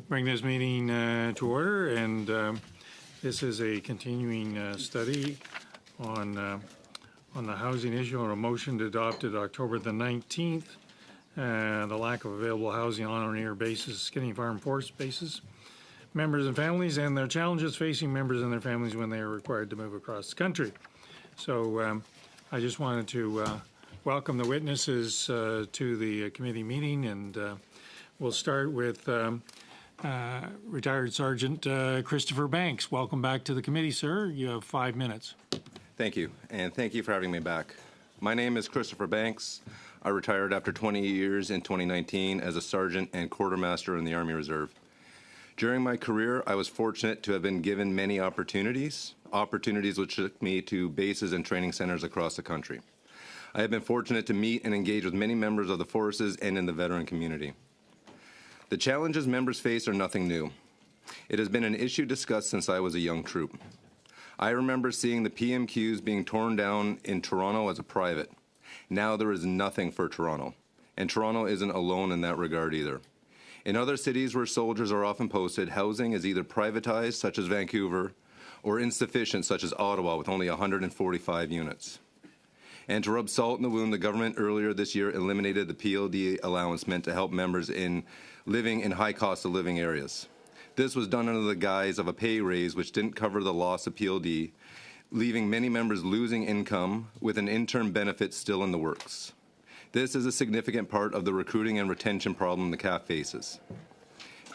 Bring this meeting to order, and this is a continuing study on the housing issue, on a motion adopted October the 19th, the lack of available housing on or near bases, Skinny Farm Forest bases, members and families, and their challenges facing members and their families when they are required to move across the country. So I just wanted to welcome the witnesses to the committee meeting, and we'll start with retired Sergeant Christopher Banks. Welcome back to the committee, sir. You have 5 minutes. Thank you, and thank you for having me back. My name is Christopher Banks. I retired after 20 years in 2019 as a sergeant and quartermaster in the Army Reserve. During my career, I was fortunate to have been given many opportunities which took me to bases and training centers across the country. I have been fortunate to meet and engage with many members of the forces and in the veteran community. The challenges members face are nothing new. It has been an issue discussed since I was a young troop. I remember seeing the PMQs being torn down in Toronto as a private. Now there is nothing for Toronto, and Toronto isn't alone in that regard either. In other cities where soldiers are often posted, housing is either privatized, such as Vancouver, or insufficient, such as Ottawa, with only 145 units. And to rub salt in the wound, the government earlier this year eliminated the PLD allowance meant to help members in living in high cost of living areas. This was done under the guise of a pay raise which didn't cover the loss of PLD, leaving many members losing income with an interim benefit still in the works. This is a significant part of the recruiting and retention problem the CAF faces.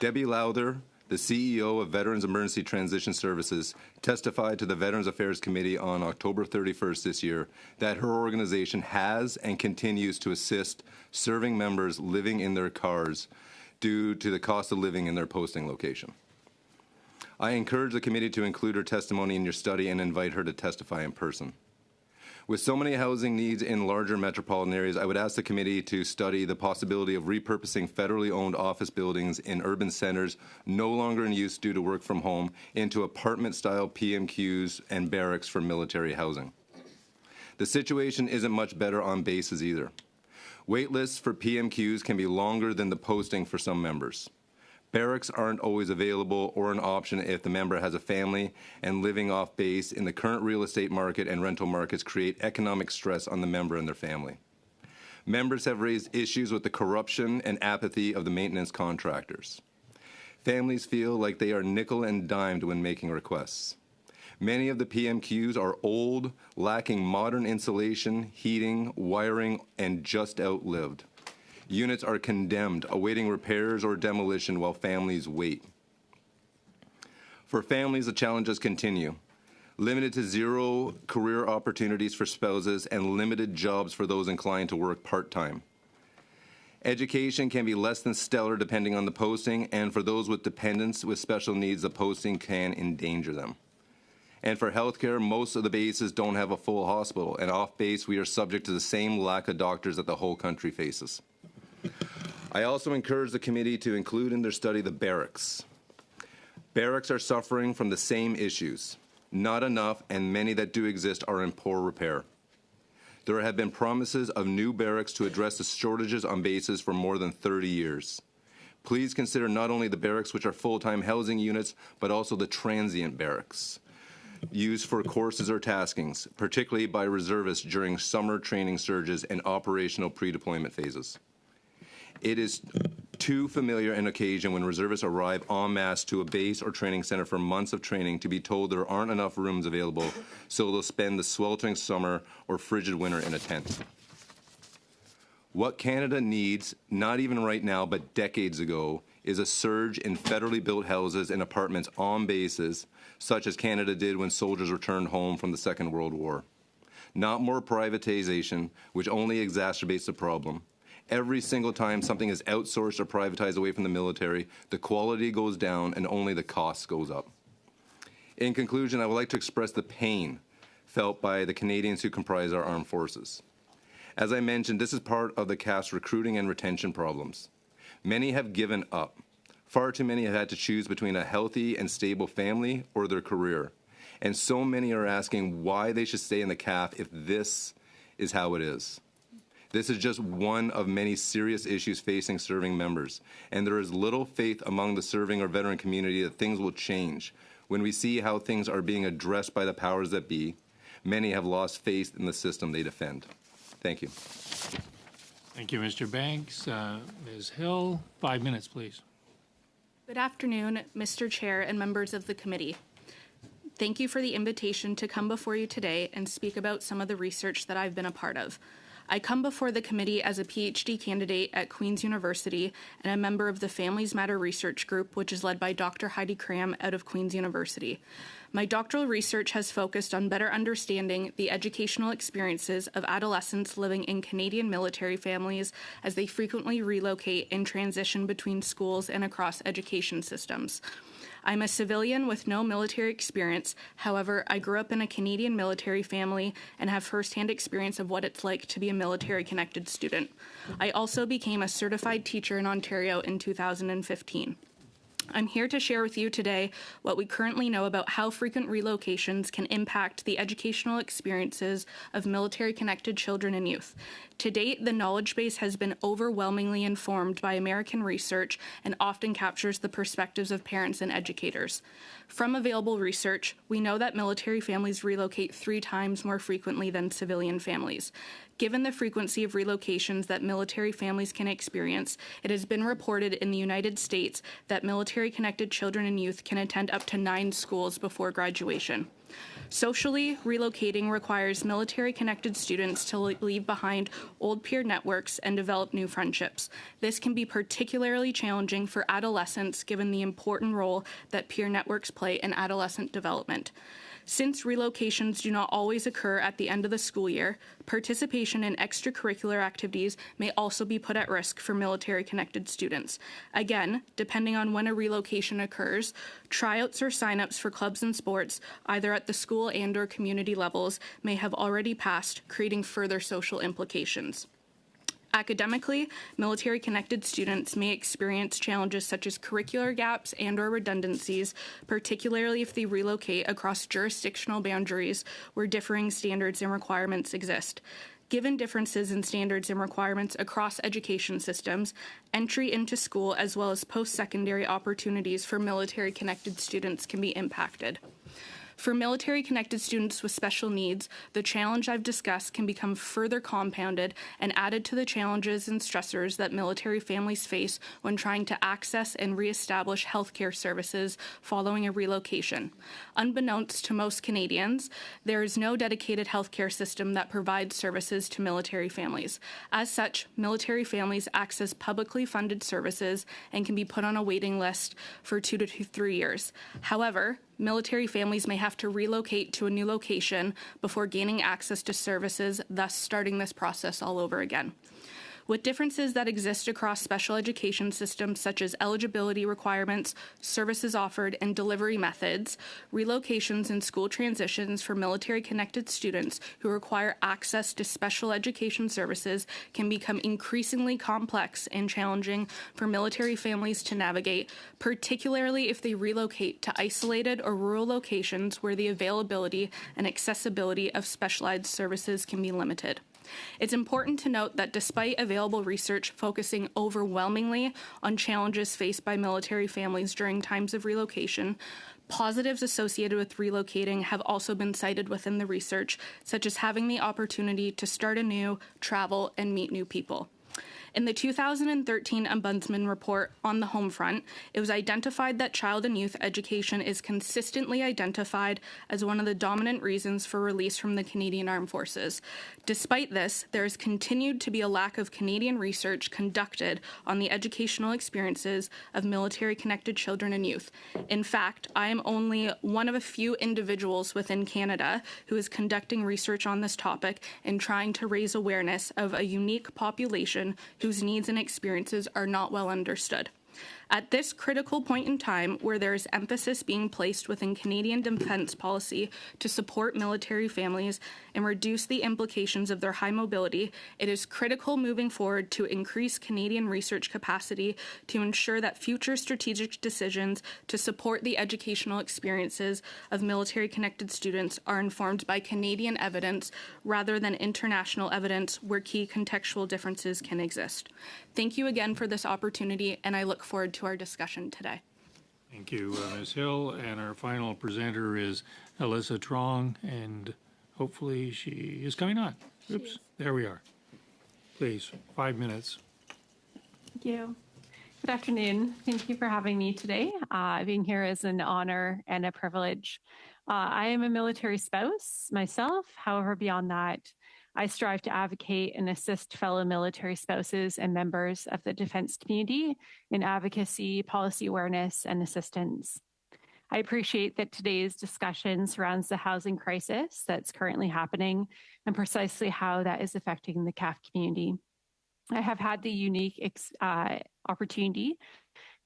Debbie Lowther, the CEO of Veterans Emergency Transition Services, testified to the Veterans Affairs Committee on October 31st this year that her organization has and continues to assist serving members living in their cars due to the cost of living in their posting location. I encourage the committee to include her testimony in your study and invite her to testify in person. With so many housing needs in larger metropolitan areas, I would ask the committee to study the possibility of repurposing federally owned office buildings in urban centers no longer in use due to work from home into apartment-style PMQs and barracks for military housing. The situation isn't much better on bases either. Wait lists for PMQs can be longer than the posting for some members. Barracks aren't always available or an option if the member has a family, and living off base in the current real estate market and rental markets create economic stress on the member and their family. Members have raised issues with the corruption and apathy of the maintenance contractors. Families feel like they are nickel and dimed when making requests. Many of the PMQs are old, lacking modern insulation, heating, wiring, and just outlived. Units are condemned, awaiting repairs or demolition while families wait. For families, the challenges continue. Limited to zero career opportunities for spouses and limited jobs for those inclined to work part-time. Education can be less than stellar depending on the posting, and for those with dependents with special needs, the posting can endanger them. And for healthcare, most of the bases don't have a full hospital, and off base we are subject to the same lack of doctors that the whole country faces. I also encourage the committee to include in their study the barracks. Barracks are suffering from the same issues. Not enough, and many that do exist are in poor repair. There have been promises of new barracks to address the shortages on bases for more than 30 years. Please consider not only the barracks, which are full-time housing units, but also the transient barracks used for courses or taskings, particularly by reservists during summer training surges and operational pre-deployment phases. It is too familiar an occasion when reservists arrive en masse to a base or training center for months of training to be told there aren't enough rooms available, so they'll spend the sweltering summer or frigid winter in a tent. What Canada needs, not even right now, but decades ago, is a surge in federally built houses and apartments on bases, such as Canada did when soldiers returned home from the Second World War. Not more privatization, which only exacerbates the problem. Every single time something is outsourced or privatized away from the military, the quality goes down and only the cost goes up. In conclusion, I would like to express the pain felt by the Canadians who comprise our armed forces. As I mentioned, this is part of the CAF's recruiting and retention problems. Many have given up. Far too many have had to choose between a healthy and stable family or their career. And so many are asking why they should stay in the CAF if this is how it is. This is just one of many serious issues facing serving members, and there is little faith among the serving or veteran community that things will change. When we see how things are being addressed by the powers that be, many have lost faith in the system they defend. Thank you. Thank you, Mr. Banks. Ms. Hill, 5 minutes, please. Good afternoon, Mr. Chair and members of the committee. Thank you for the invitation to come before you today and speak about some of the research that I've been a part of. I come before the committee as a PhD candidate at Queen's University and a member of the Families Matter Research Group, which is led by Dr. Heidi Cram out of Queen's University. My doctoral research has focused on better understanding the educational experiences of adolescents living in Canadian military families as they frequently relocate and transition between schools and across education systems. I'm a civilian with no military experience. However, I grew up in a Canadian military family and have firsthand experience of what it's like to be a military-connected student. I also became a certified teacher in Ontario in 2015. I'm here to share with you today what we currently know about how frequent relocations can impact the educational experiences of military-connected children and youth. To date, the knowledge base has been overwhelmingly informed by American research and often captures the perspectives of parents and educators. From available research, we know that military families relocate 3 times more frequently than civilian families. Given the frequency of relocations that military families can experience, it has been reported in the United States that military-connected children and youth can attend up to 9 schools before graduation. Socially, relocating requires military-connected students to leave behind old peer networks and develop new friendships. This can be particularly challenging for adolescents given the important role that peer networks play in adolescent development. Since relocations do not always occur at the end of the school year, participation in extracurricular activities may also be put at risk for military-connected students. Again, depending on when a relocation occurs, tryouts or sign-ups for clubs and sports, either at the school and/or community levels, may have already passed, creating further social implications. Academically, military-connected students may experience challenges such as curricular gaps and/or redundancies, particularly if they relocate across jurisdictional boundaries where differing standards and requirements exist. Given differences in standards and requirements across education systems, entry into school as well as post-secondary opportunities for military-connected students can be impacted. For military-connected students with special needs, the challenge I've discussed can become further compounded and added to the challenges and stressors that military families face when trying to access and reestablish healthcare services following a relocation. Unbeknownst to most Canadians, there is no dedicated healthcare system that provides services to military families. As such, military families access publicly funded services and can be put on a waiting list for 2 to 3 years. However, military families may have to relocate to a new location before gaining access to services, thus starting this process all over again. With differences that exist across special education systems such as eligibility requirements, services offered, and delivery methods, relocations and school transitions for military-connected students who require access to special education services can become increasingly complex and challenging for military families to navigate, particularly if they relocate to isolated or rural locations where the availability and accessibility of specialized services can be limited. It's important to note that despite available research focusing overwhelmingly on challenges faced by military families during times of relocation, positives associated with relocating have also been cited within the research, such as having the opportunity to start anew, travel, and meet new people. In the 2013 Ombudsman Report on the Home Front, it was identified that child and youth education is consistently identified as one of the dominant reasons for release from the Canadian Armed Forces. Despite this, there has continued to be a lack of Canadian research conducted on the educational experiences of military-connected children and youth. In fact, I am only one of a few individuals within Canada who is conducting research on this topic and trying to raise awareness of a unique population whose needs and experiences are not well understood. At this critical point in time, where there is emphasis being placed within Canadian defence policy to support military families and reduce the implications of their high mobility, it is critical moving forward to increase Canadian research capacity to ensure that future strategic decisions to support the educational experiences of military-connected students are informed by Canadian evidence rather than international evidence where key contextual differences can exist. Thank you again for this opportunity, and I look forward to our discussion today. Thank you, Ms. Hill. And our final presenter is Alyssa Trong, and hopefully she is coming on. Oops, there we are. Please, 5 minutes. Thank you. Good afternoon. Thank you for having me today. Being here is an honor and a privilege. I am a military spouse myself. However, beyond that, I strive to advocate and assist fellow military spouses and members of the defense community in advocacy, policy awareness, and assistance. I appreciate that today's discussion surrounds the housing crisis that's currently happening and precisely how that is affecting the CAF community. I have had the unique opportunity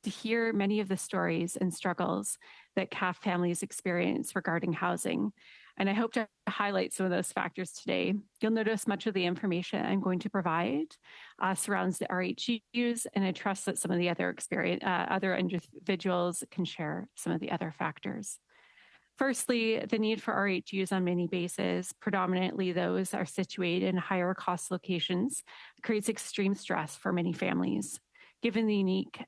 to hear many of the stories and struggles that CAF families experience regarding housing. And I hope to highlight some of those factors today. You'll notice much of the information I'm going to provide surrounds the RHUs, and I trust that some of the other individuals can share some of the other factors. Firstly, the need for RHUs on many bases, predominantly those are situated in higher cost locations, creates extreme stress for many families. Given the unique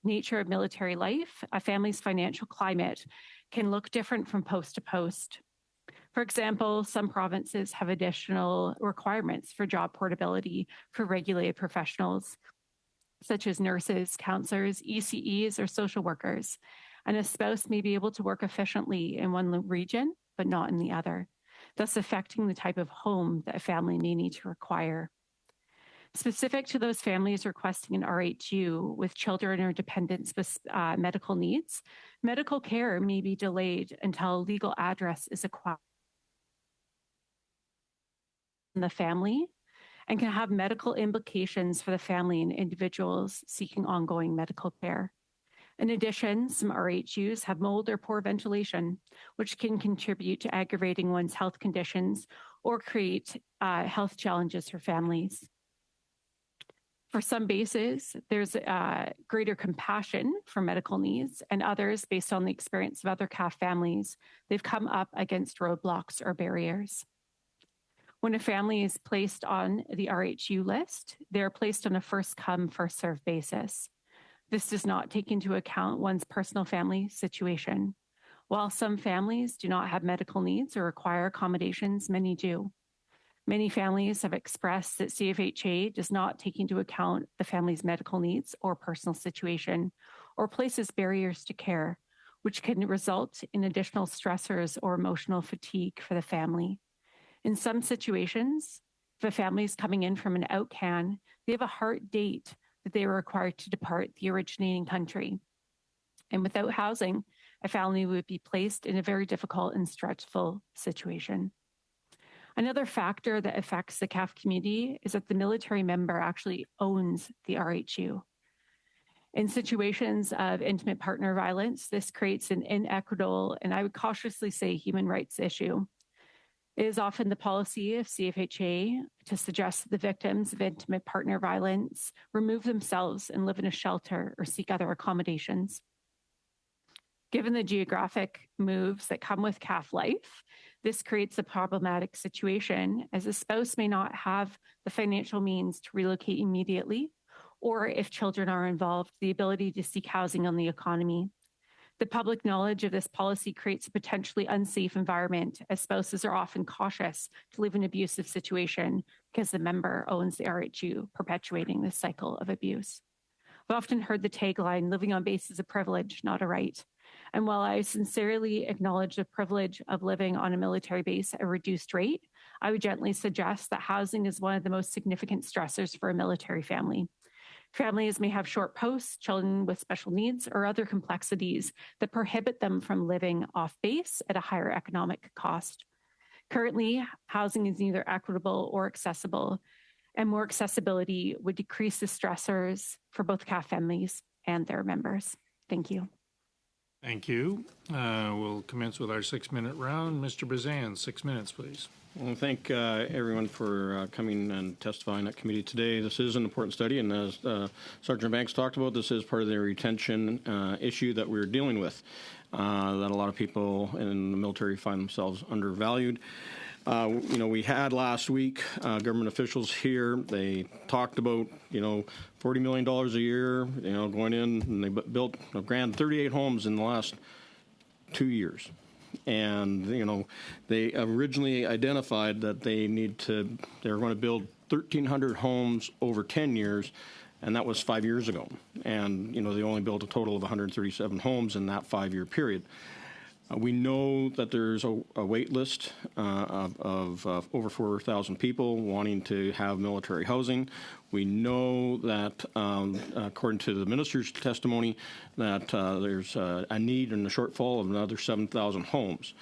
nature of military life, a family's financial climate can look different from post to post. For example, some provinces have additional requirements for job portability for regulated professionals, such as nurses, counselors, ECEs, or social workers. And a spouse may be able to work efficiently in one region, but not in the other, thus affecting the type of home that a family may need to require. Specific to those families requesting an RHU with children or dependents with medical needs, medical care may be delayed until a legal address is acquired in the family and can have medical implications for the family and individuals seeking ongoing medical care. In addition, some RHUs have mold or poor ventilation, which can contribute to aggravating one's health conditions or create health challenges for families. For some bases, there's greater compassion for medical needs, and others, based on the experience of other CAF families, they've come up against roadblocks or barriers. When a family is placed on the RHU list, they're placed on a first-come, first-served basis. This does not take into account one's personal family situation. While some families do not have medical needs or require accommodations, many do. Many families have expressed that CFHA does not take into account the family's medical needs or personal situation, or places barriers to care, which can result in additional stressors or emotional fatigue for the family. In some situations, if a family is coming in from an outcan, they have a hard date that they are required to depart the originating country. And without housing, a family would be placed in a very difficult and stressful situation. Another factor that affects the CAF community is that the military member actually owns the RHU. In situations of intimate partner violence, this creates an inequitable, and I would cautiously say, human rights issue. It is often the policy of CFHA to suggest that the victims of intimate partner violence remove themselves and live in a shelter or seek other accommodations. Given the geographic moves that come with CAF life, this creates a problematic situation, as a spouse may not have the financial means to relocate immediately, or if children are involved, the ability to seek housing on the economy. The public knowledge of this policy creates a potentially unsafe environment, as spouses are often cautious to leave an abusive situation because the member owns the RHU, perpetuating this cycle of abuse. I've often heard the tagline, living on base is a privilege, not a right. And while I sincerely acknowledge the privilege of living on a military base at a reduced rate, I would gently suggest that housing is one of the most significant stressors for a military family. Families may have short posts, children with special needs, or other complexities that prohibit them from living off base at a higher economic cost. Currently, housing is neither equitable or accessible, and more accessibility would decrease the stressors for both CAF families and their members. Thank you. Thank you. We'll commence with our 6-minute round. Mr. Bazan, 6 minutes, please. Well, thank everyone for coming and testifying at committee today. This is an important study, and as Sergeant Banks talked about, this is part of the retention issue that we're dealing with, that a lot of people in the military find themselves undervalued. We had last week government officials here. They talked about, $40 million a year, going in, and they built a grand 38 homes in the last 2 years. And, they originally identified that they were going to build 1,300 homes over 10 years, and that was 5 years ago. And, they only built a total of 137 homes in that 5-year period. We know that there's a wait list of over 4,000 people wanting to have military housing. We know that, according to the minister's testimony, that there's a need and a shortfall of another 7,000 homes.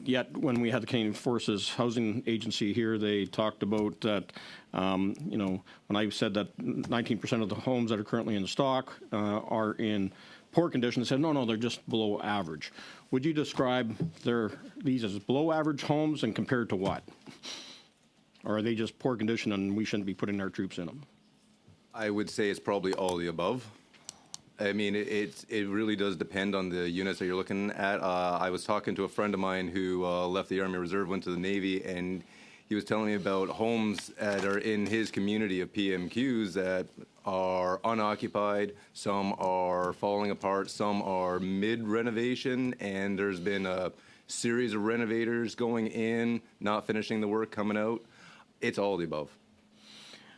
Yet, when we had the Canadian Forces Housing Agency here, they talked about that, when I said that 19% of the homes that are currently in stock are in poor condition, they said, no, they're just below average. Would you describe these as below average homes and compared to what? Or are they just poor condition and we shouldn't be putting our troops in them? I would say it's probably all the above. I mean, it really does depend on the units that you're looking at. I was talking to a friend of mine who left the Army Reserve, went to the Navy, and he was telling me about homes that are in his community of PMQs that are unoccupied. Some are falling apart. Some are mid-renovation, and there's been a series of renovators going in, not finishing the work, coming out. It's all the above.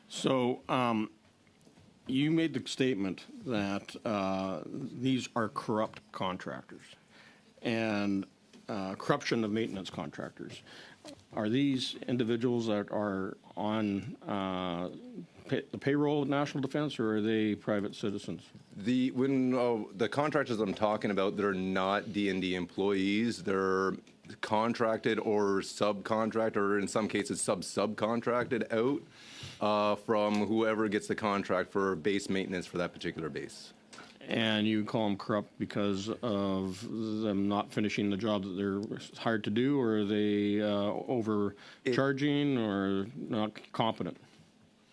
So you made the statement that these are corrupt contractors and corruption of maintenance contractors. Are these individuals that are on the payroll of National Defense, or are they private citizens? The contractors I'm talking about, they're not D&D employees. They're contracted or subcontracted, or in some cases subcontracted out from whoever gets the contract for base maintenance for that particular base. And you call them corrupt because of them not finishing the job that they're hired to do, or are they overcharging or not competent?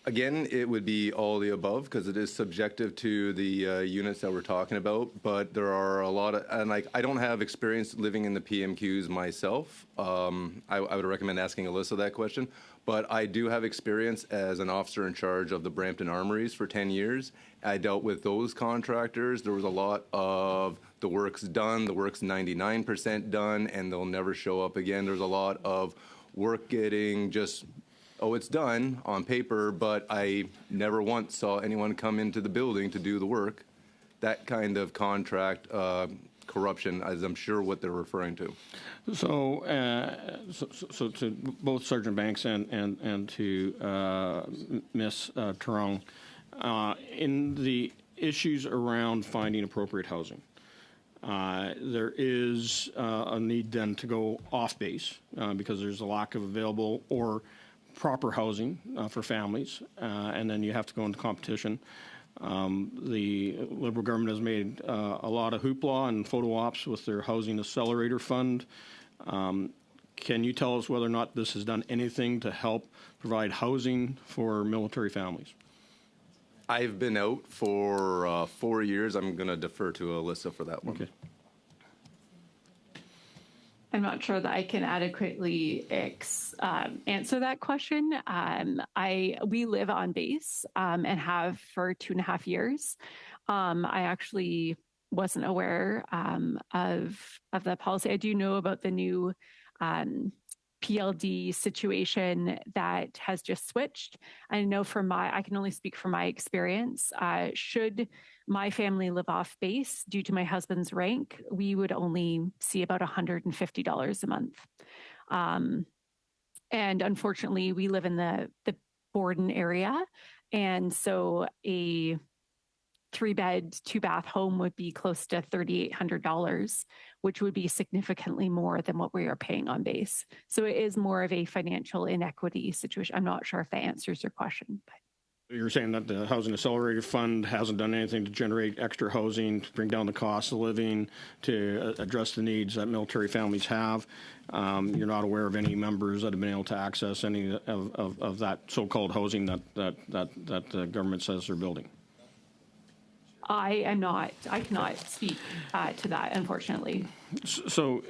Again, it would be all the above because it is subjective to the units that we're talking about. But there are a lot of, and I don't have experience living in the PMQs myself. I would recommend asking Alyssa that question. But I do have experience as an officer in charge of the Brampton Armories for 10 years. I dealt with those contractors. There was a lot of the work's done, the work's 99% done, and they'll never show up again. There's a lot of work getting just, it's done on paper, but I never once saw anyone come into the building to do the work. That kind of contract corruption, as I'm sure what they're referring to. So to both Sergeant Banks and to Ms. Turong, in the issues around finding appropriate housing, there is a need then to go off base because there's a lack of available or proper housing for families, and then you have to go into competition. The Liberal government has made a lot of hoopla and photo ops with their Housing Accelerator Fund. Can you tell us whether or not this has done anything to help provide housing for military families? I've been out for 4 years. I'm going to defer to Alyssa for that one. Okay. I'm not sure that I can adequately answer that question. We live on base and have for 2.5 years. I actually wasn't aware of that policy. I do know about the new PLD situation that has just switched. I know I can only speak from my experience. Should my family live off base due to my husband's rank, we would only see about $150 a month. And unfortunately, we live in the Borden area. And so a 3-bed, 2-bath home would be close to $3,800, which would be significantly more than what we are paying on base. So it is more of a financial inequity situation. I'm not sure if that answers your question. But. You're saying that the Housing Accelerator Fund hasn't done anything to generate extra housing, to bring down the cost of living, to address the needs that military families have. You're not aware of any members that have been able to access any of that so-called housing that the government says they're building. I am not. I cannot speak to that, unfortunately. So,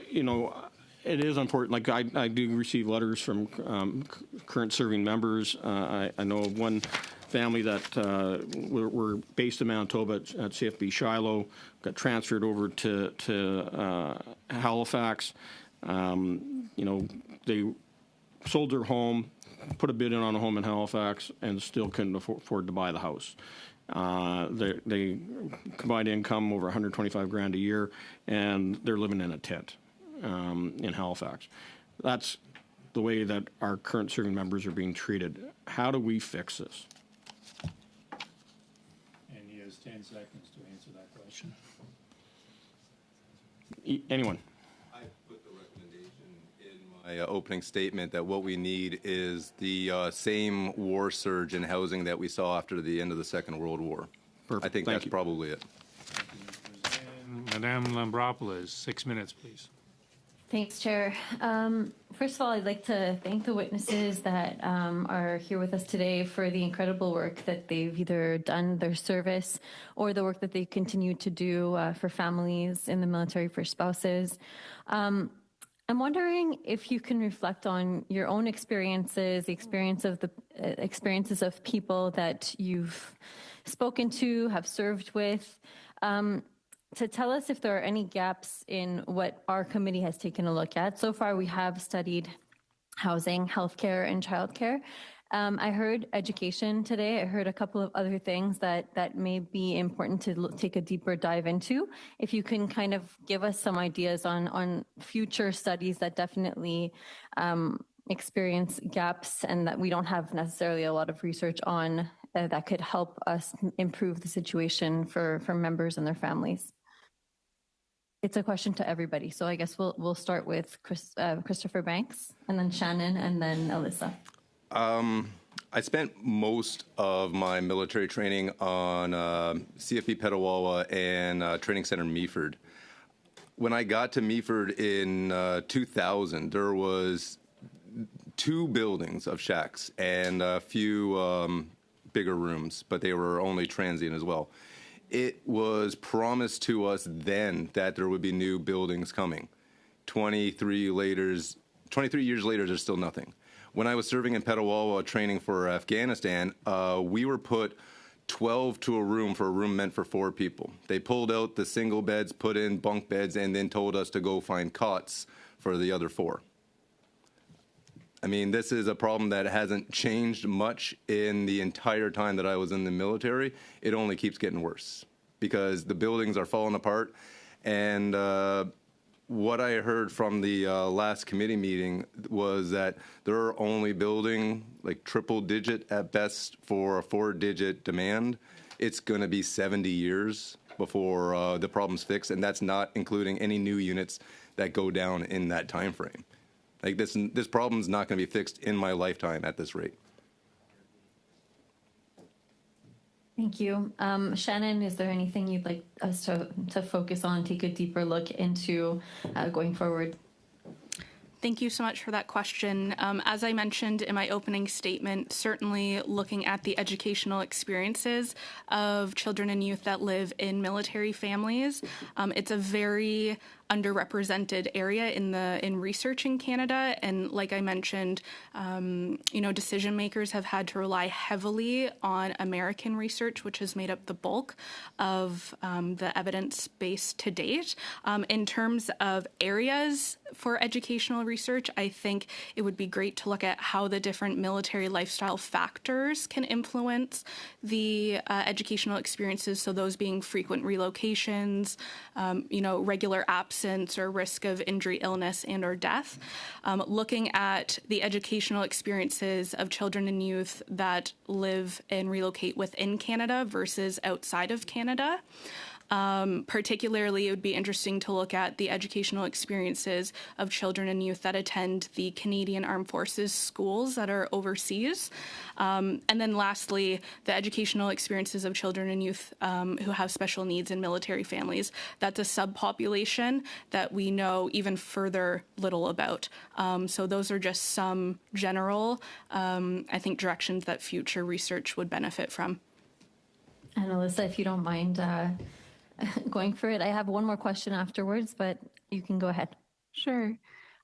it is important. Like I do receive letters from current serving members. I know of one family that were based in Manitoba at CFB Shiloh, got transferred over to Halifax. They sold their home, put a bid in on a home in Halifax, and still couldn't afford to buy the house. They combined income over 125 grand a year, and they're living in a tent in Halifax. That's the way that our current serving members are being treated. How do we fix this? And he has 10 seconds to answer that question. Anyone? I put the recommendation in my opening statement that what we need is the same war surge in housing that we saw after the end of the Second World War. Perfect. I think Thank that's you. probably it. And Madame Lambropoulos, 6 minutes, please. Thanks, Chair. First of all, I'd like to thank the witnesses that are here with us today for the incredible work that they've either done their service or the work that they continue to do for families in the military, for spouses. I'm wondering if you can reflect on your own experiences, the experiences of people that you've spoken to, have served with, to tell us if there are any gaps in what our committee has taken a look at. So far, we have studied housing, healthcare, and childcare. I heard education today. I heard a couple of other things that may be important to take a deeper dive into. If you can kind of give us some ideas on future studies that definitely experience gaps and that we don't have necessarily a lot of research on that could help us improve the situation for members and their families. It's a question to everybody. So I guess we'll start with Christopher Banks, and then Shannon, and then Alyssa. I spent most of my military training on CFB Petawawa and Training Center Meaford. When I got to Meaford in 2000, there was 2 buildings of shacks and a few bigger rooms, but they were only transient as well. It was promised to us then that there would be new buildings coming. 23 years later, there's still nothing. When I was serving in Petawawa training for Afghanistan, we were put 12 to a room for a room meant for 4 people. They pulled out the single beds, put in bunk beds, and then told us to go find cots for the other 4. I mean, this is a problem that hasn't changed much in the entire time that I was in the military. It only keeps getting worse because the buildings are falling apart. And what I heard from the last committee meeting was that they're only building like triple digit at best for a 4-digit demand. It's going to be 70 years before the problem's fixed, and that's not including any new units that go down in that time frame. Like this problem's not going to be fixed in my lifetime at this rate. Thank you. Shannon, is there anything you'd like us to focus on, take a deeper look into going forward? Thank you so much for that question. As I mentioned in my opening statement, certainly looking at the educational experiences of children and youth that live in military families, it's a very underrepresented area in research in Canada. And like I mentioned, decision makers have had to rely heavily on American research, which has made up the bulk of the evidence base to date. In terms of areas for educational research, I think it would be great to look at how the different military lifestyle factors can influence the educational experiences. So those being frequent relocations, regular absence or risk of injury, illness, and or death. Looking at the educational experiences of children and youth that live and relocate within Canada versus outside of Canada. Particularly, it would be interesting to look at the educational experiences of children and youth that attend the Canadian Armed Forces schools that are overseas. And then lastly, the educational experiences of children and youth who have special needs in military families. That's a subpopulation that we know even further little about. So those are just some general, I think, directions that future research would benefit from. And Alyssa, if you don't mind going for it, I have one more question afterwards, but you can go ahead. Sure.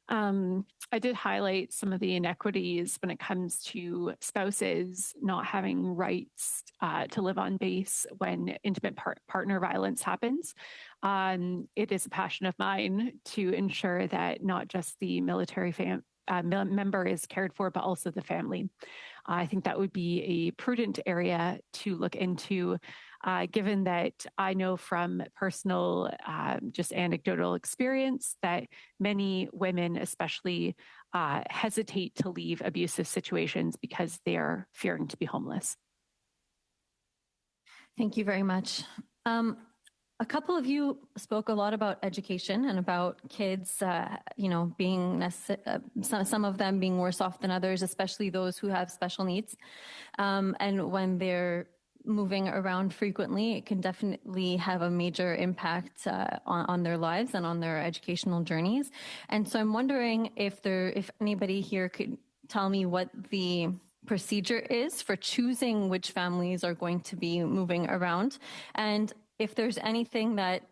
I did highlight some of the inequities when it comes to spouses not having rights to live on base when intimate partner violence happens. It is a passion of mine to ensure that not just the military member is cared for, but also the family. I think that would be a prudent area to look into, given that I know from personal, just anecdotal experience that many women, especially, hesitate to leave abusive situations because they are fearing to be homeless. Thank you very much. A couple of you spoke a lot about education and about kids, being some of them being worse off than others, especially those who have special needs. And when they're moving around frequently, it can definitely have a major impact on their lives and on their educational journeys. And so I'm wondering if anybody here could tell me what the procedure is for choosing which families are going to be moving around, and if there's anything that,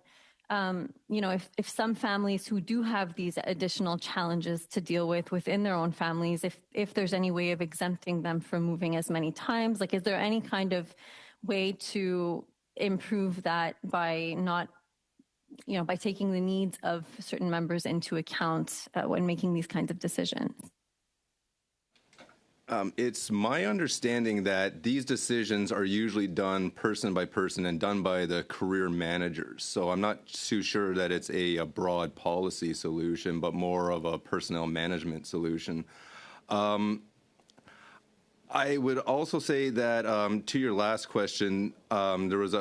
if some families who do have these additional challenges to deal with within their own families, if there's any way of exempting them from moving as many times, like, is there any kind of way to improve that by not, by taking the needs of certain members into account when making these kinds of decisions? It's my understanding that these decisions are usually done person by person and done by the career managers. So I'm not too sure that it's a broad policy solution, but more of a personnel management solution. I would also say that to your last question, there was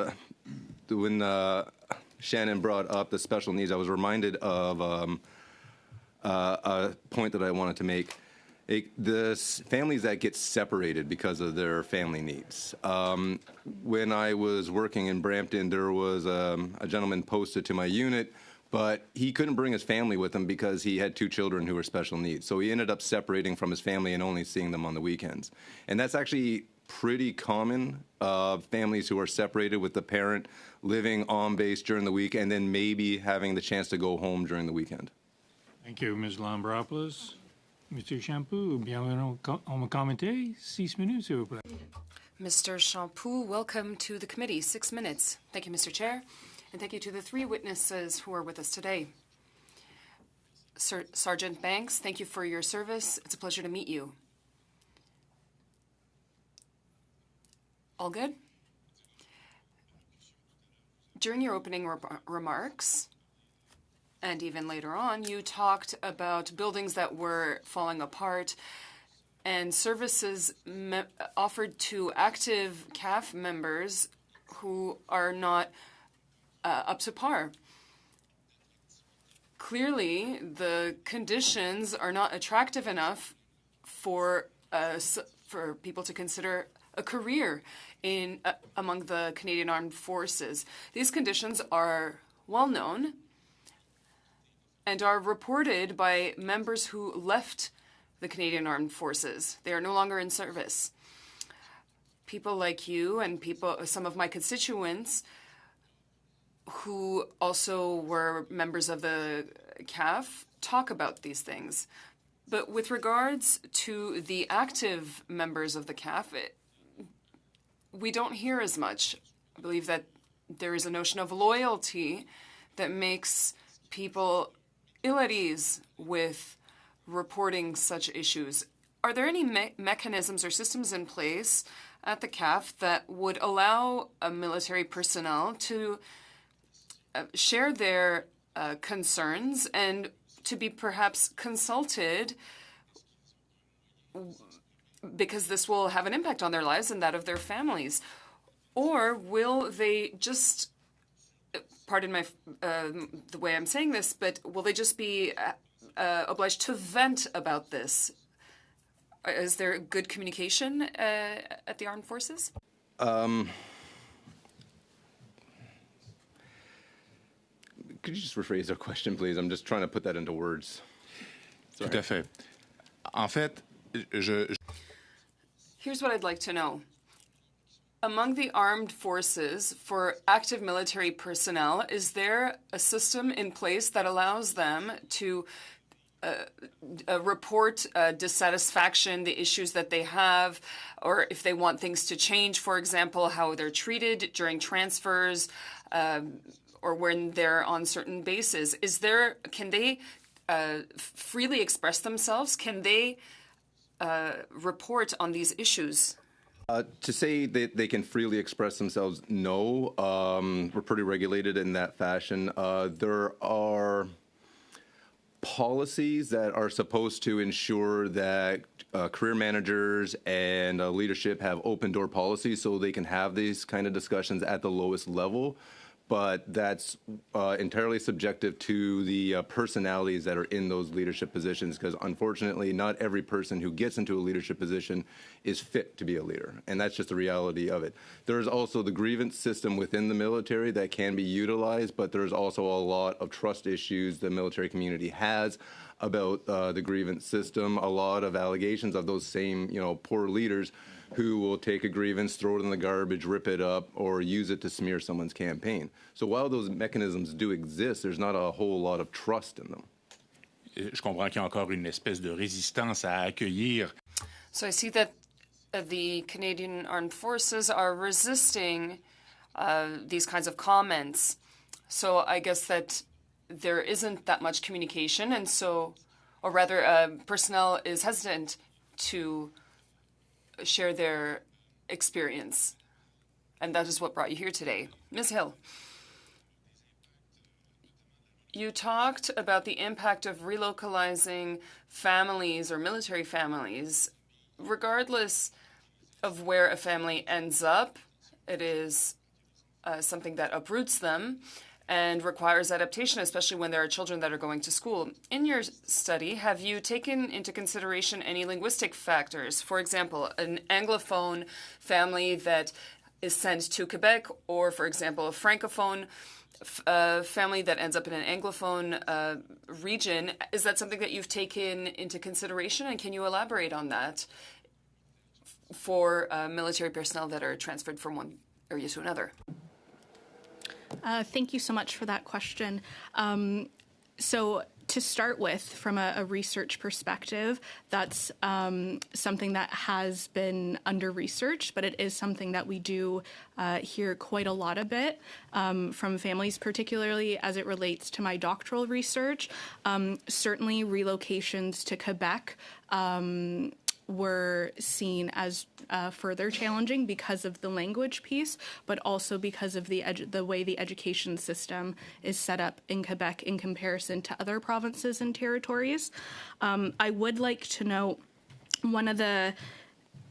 when Shannon brought up the special needs, I was reminded of a point that I wanted to make. The families that get separated because of their family needs. When I was working in Brampton, there was a gentleman posted to my unit, but he couldn't bring his family with him because he had 2 children who were special needs. So he ended up separating from his family and only seeing them on the weekends. And that's actually pretty common, families who are separated with the parent living on base during the week and then maybe having the chance to go home during the weekend. Thank you, Ms. Lambropoulos. Mr. Champoux, bienvenue on me commenter. 6 minutes, s'il vous plaît. Mr. Champoux, welcome to the committee. 6 minutes. Thank you, Mr. Chair, and thank you to the 3 witnesses who are with us today. Sergeant Banks, thank you for your service. It's a pleasure to meet you. All good? During your opening remarks, and even later on, you talked about buildings that were falling apart and services offered to active CAF members who are not up to par. Clearly, the conditions are not attractive enough for people to consider a career in among the Canadian Armed Forces. These conditions are well known and are reported by members who left the Canadian Armed Forces. They are no longer in service. People like you and some of my constituents who also were members of the CAF talk about these things. But with regards to the active members of the CAF, we don't hear as much. I believe that there is a notion of loyalty that makes people ill at ease with reporting such issues. Are there any mechanisms or systems in place at the CAF that would allow military personnel to share their concerns and to be perhaps consulted, because this will have an impact on their lives and that of their families? Or will they just pardon my the way I'm saying this, but will they just be obliged to vent about this? Is there good communication at the armed forces? Could you just rephrase the question, please? I'm just trying to put that into words. Sorry. Tout à fait. En fait, Here's what I'd like to know. Among the armed forces, for active military personnel, is there a system in place that allows them to report dissatisfaction, the issues that they have, or if they want things to change, for example, how they're treated during transfers, or when they're on certain bases? Can they freely express themselves? Can they report on these issues? To say that they can freely express themselves, no. We're pretty regulated in that fashion. There are policies that are supposed to ensure that career managers and leadership have open door policies so they can have these kind of discussions at the lowest level. But that's entirely subjective to the personalities that are in those leadership positions, because unfortunately not every person who gets into a leadership position is fit to be a leader, and that's just the reality of it. There's also the grievance system within the military that can be utilized, but there's also a lot of trust issues the military community has about the grievance system, a lot of allegations of those same poor leaders who will take a grievance, throw it in the garbage, rip it up, or use it to smear someone's campaign. So while those mechanisms do exist, there's not a whole lot of trust in them. je comprends qu'il y a encore une espèce de résistance à accueillir. So I see that the Canadian Armed Forces are resisting these kinds of comments. So I guess that there isn't that much communication, and so, or rather, personnel is hesitant to share their experience. And that is what brought you here today. Ms. Hill, you talked about the impact of relocalizing families or military families. Regardless of where a family ends up, it is something that uproots them and requires adaptation, especially when there are children that are going to school. In your study, have you taken into consideration any linguistic factors? For example, an Anglophone family that is sent to Quebec, or, for example, a Francophone family that ends up in an Anglophone region. Is that something that you've taken into consideration, and can you elaborate on that for military personnel that are transferred from one area to another? Thank you so much for that question. So to start with, from a research perspective, that's something that has been under-researched, but it is something that we do hear quite a lot from families, particularly as it relates to my doctoral research. Certainly relocations to Quebec were seen as further challenging because of the language piece, but also because of the way the education system is set up in Quebec in comparison to other provinces and territories. I would like to note one of the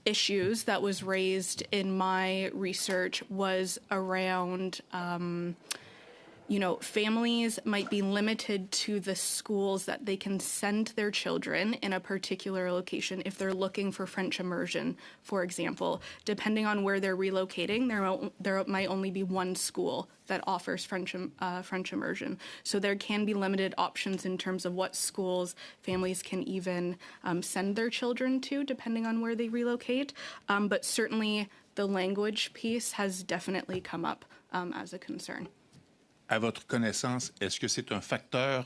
issues that was raised in my research was around families might be limited to the schools that they can send their children in a particular location if they're looking for French immersion, for example. Depending on where they're relocating, there might only be one school that offers French immersion. So there can be limited options in terms of what schools families can even send their children to, depending on where they relocate. But certainly the language piece has definitely come up as a concern. À votre connaissance, est-ce que c'est un facteur?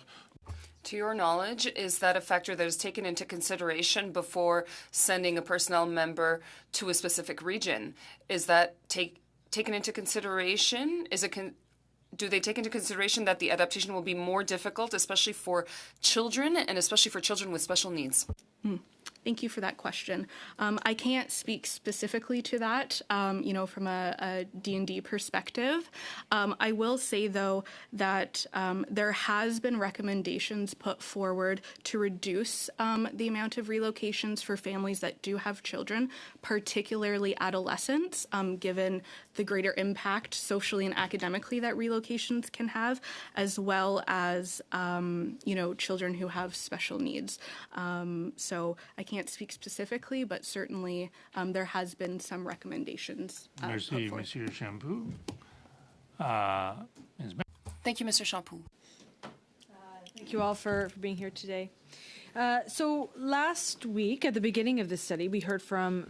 To your knowledge, is that a factor that is taken into consideration before sending a personnel member to a specific region? Is that taken into consideration? Do they take into consideration that the adaptation will be more difficult, especially for children and especially for children with special needs? Thank you for that question. I can't speak specifically to that, from a D&D perspective. I will say, though, that there has been recommendations put forward to reduce the amount of relocations for families that do have children, particularly adolescents, given the greater impact socially and academically that relocations can have, as well as, children who have special needs. So I can't speak specifically, but certainly there has been some recommendations. Merci, Monsieur Champoux. Thank you, Mr. Champoux. Thank you all for being here today. So last week, at the beginning of the study, we heard from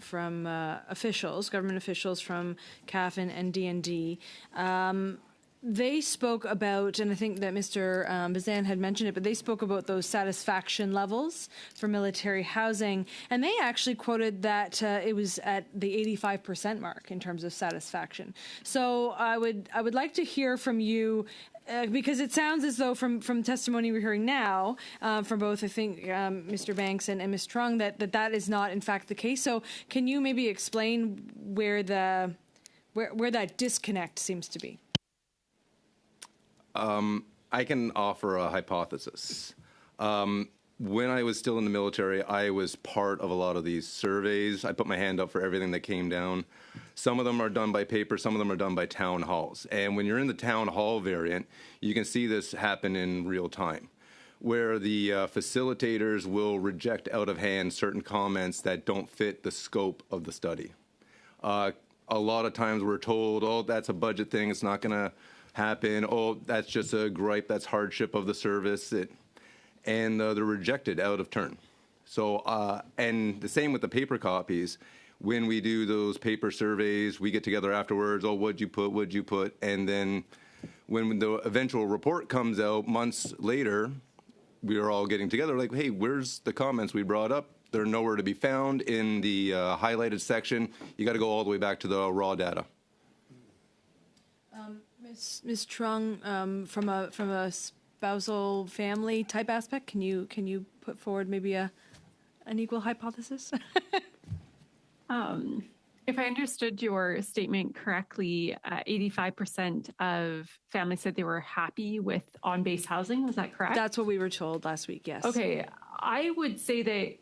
officials, government officials from CAF and DND. They spoke about, and I think that Mr. Bazan had mentioned it, but they spoke about those satisfaction levels for military housing, and they actually quoted that it was at the 85% mark in terms of satisfaction. So I would like to hear from you. Because it sounds as though from testimony we're hearing now from both, I think, Mr. Banks and Ms. Trung, that is not in fact the case. So can you maybe explain where that disconnect seems to be? I can offer a hypothesis. When I was still in the military, I was part of a lot of these surveys. I put my hand up for everything that came down. Some of them are done by paper, some of them are done by town halls. And when you're in the town hall variant, you can see this happen in real time, where the facilitators will reject out of hand certain comments that don't fit the scope of the study. A lot of times we're told, oh, that's a budget thing, it's not going to happen. Oh, that's just a gripe, that's hardship of the service. And they're rejected out of turn. So, and the same with the paper copies. When we do those paper surveys, we get together afterwards, oh, what'd you put? And then when the eventual report comes out months later, we are all getting together like, hey, where's the comments we brought up? They're nowhere to be found in the highlighted section. You got to go all the way back to the raw data. Ms. Trung, from a spousal family type aspect, can you put forward maybe an equal hypothesis? If I understood your statement correctly, 85% of families said they were happy with on-base housing. Was that correct? That's what we were told last week, yes. Okay. I would say that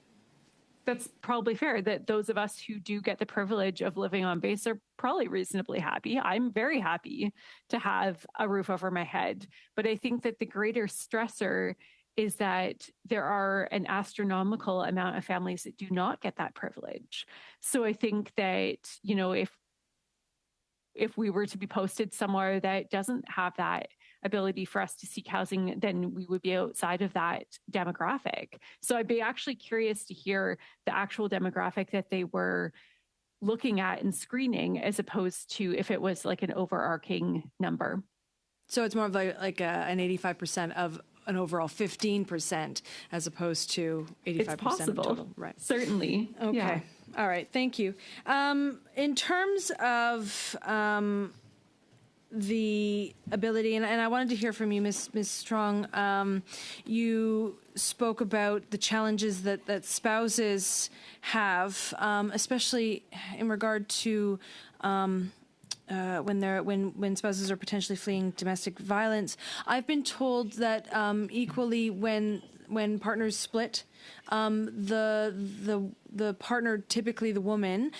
that's probably fair, that those of us who do get the privilege of living on base are probably reasonably happy. I'm very happy to have a roof over my head. But I think that the greater stressor is that there are an astronomical amount of families that do not get that privilege. So I think that, if we were to be posted somewhere that doesn't have that ability for us to seek housing, then we would be outside of that demographic. So I'd be actually curious to hear the actual demographic that they were looking at and screening, as opposed to if it was like an overarching number. So it's more of like an 85% of an overall 15%, as opposed to 85% it's possible. of total. Right. Certainly. Okay. Yeah. All right. Thank you. In terms of the ability, and I wanted to hear from you, Ms. Strong. You spoke about the challenges that spouses have, especially in regard to when spouses are potentially fleeing domestic violence. I've been told that equally when partners split, the partner, typically the woman,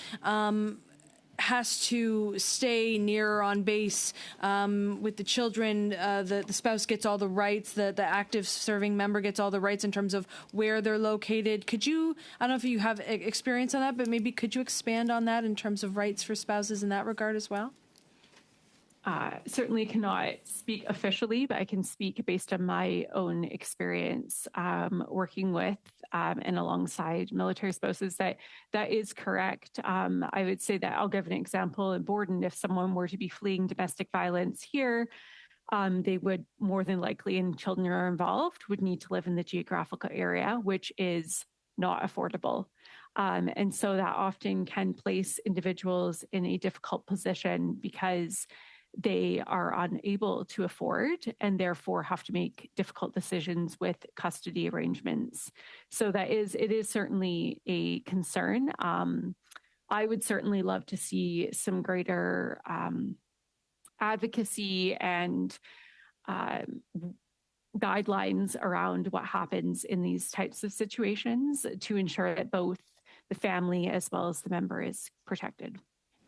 has to stay near on base with the children. The spouse gets all the rights. The active serving member gets all the rights in terms of where they're located. Could you, I don't know if you have experience on that, but maybe could you expand on that in terms of rights for spouses in that regard as well? Certainly cannot speak officially, but I can speak based on my own experience working with and alongside military spouses. That is correct. I would say that I'll give an example in Borden. If someone were to be fleeing domestic violence here, they would more than likely, and children are involved, would need to live in the geographical area, which is not affordable. And so that often can place individuals in a difficult position because they are unable to afford and therefore have to make difficult decisions with custody arrangements. So it is certainly a concern. I would certainly love to see some greater advocacy and guidelines around what happens in these types of situations to ensure that both the family as well as the member is protected.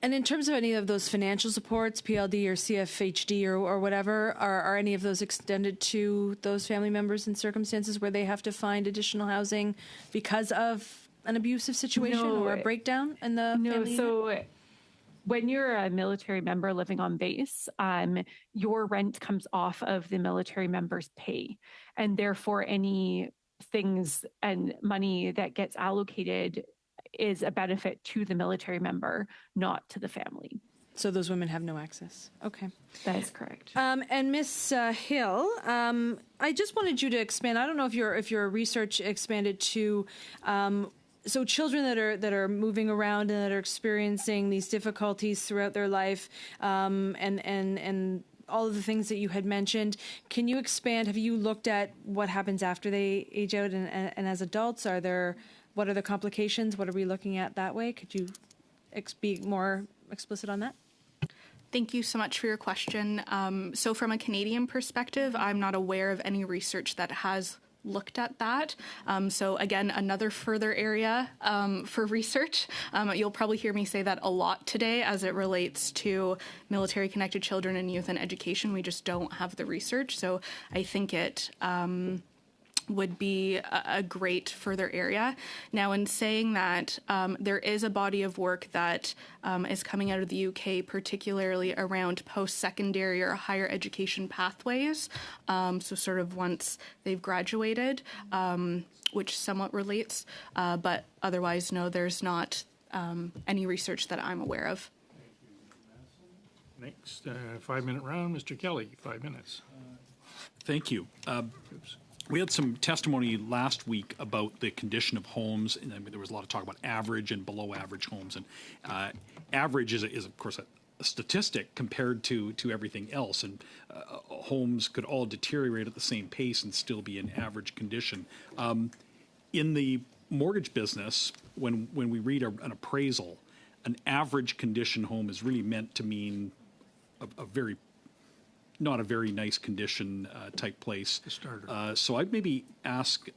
And in terms of any of those financial supports, PLD or CFHD or whatever, are any of those extended to those family members in circumstances where they have to find additional housing because of an abusive situation or a breakdown in the family unit? So when you're a military member living on base, your rent comes off of the military member's pay, and therefore any things and money that gets allocated is a benefit to the military member, not to the family. So those women have no access. Okay. That is correct. And Ms. Hill, I just wanted you to expand. I don't know if your research expanded to so children that are moving around and that are experiencing these difficulties throughout their life, and all of the things that you had mentioned. Can you expand? Have you looked at what happens after they age out and as adults? What are the complications? What are we looking at that way? Could you be more explicit on that? Thank you so much for your question. So from a Canadian perspective, I'm not aware of any research that has looked at that. So again, another further area for research. You'll probably hear me say that a lot today as it relates to military-connected children and youth and education. We just don't have the research. So I think it would be a great further area. Now, in saying that, there is a body of work that is coming out of the UK, particularly around post-secondary or higher education pathways, so sort of once they've graduated, which somewhat relates, but otherwise, no, there's not any research that I'm aware of. Next 5-minute round, Mr. Kelly, 5 minutes. Thank you. We had some testimony last week about the condition of homes, and there was a lot of talk about average and below average homes. And average is of course, a statistic compared to everything else. And homes could all deteriorate at the same pace and still be in average condition. In the mortgage business, when we read an appraisal, an average condition home is really meant to mean not a very nice condition type place. So I'd maybe ask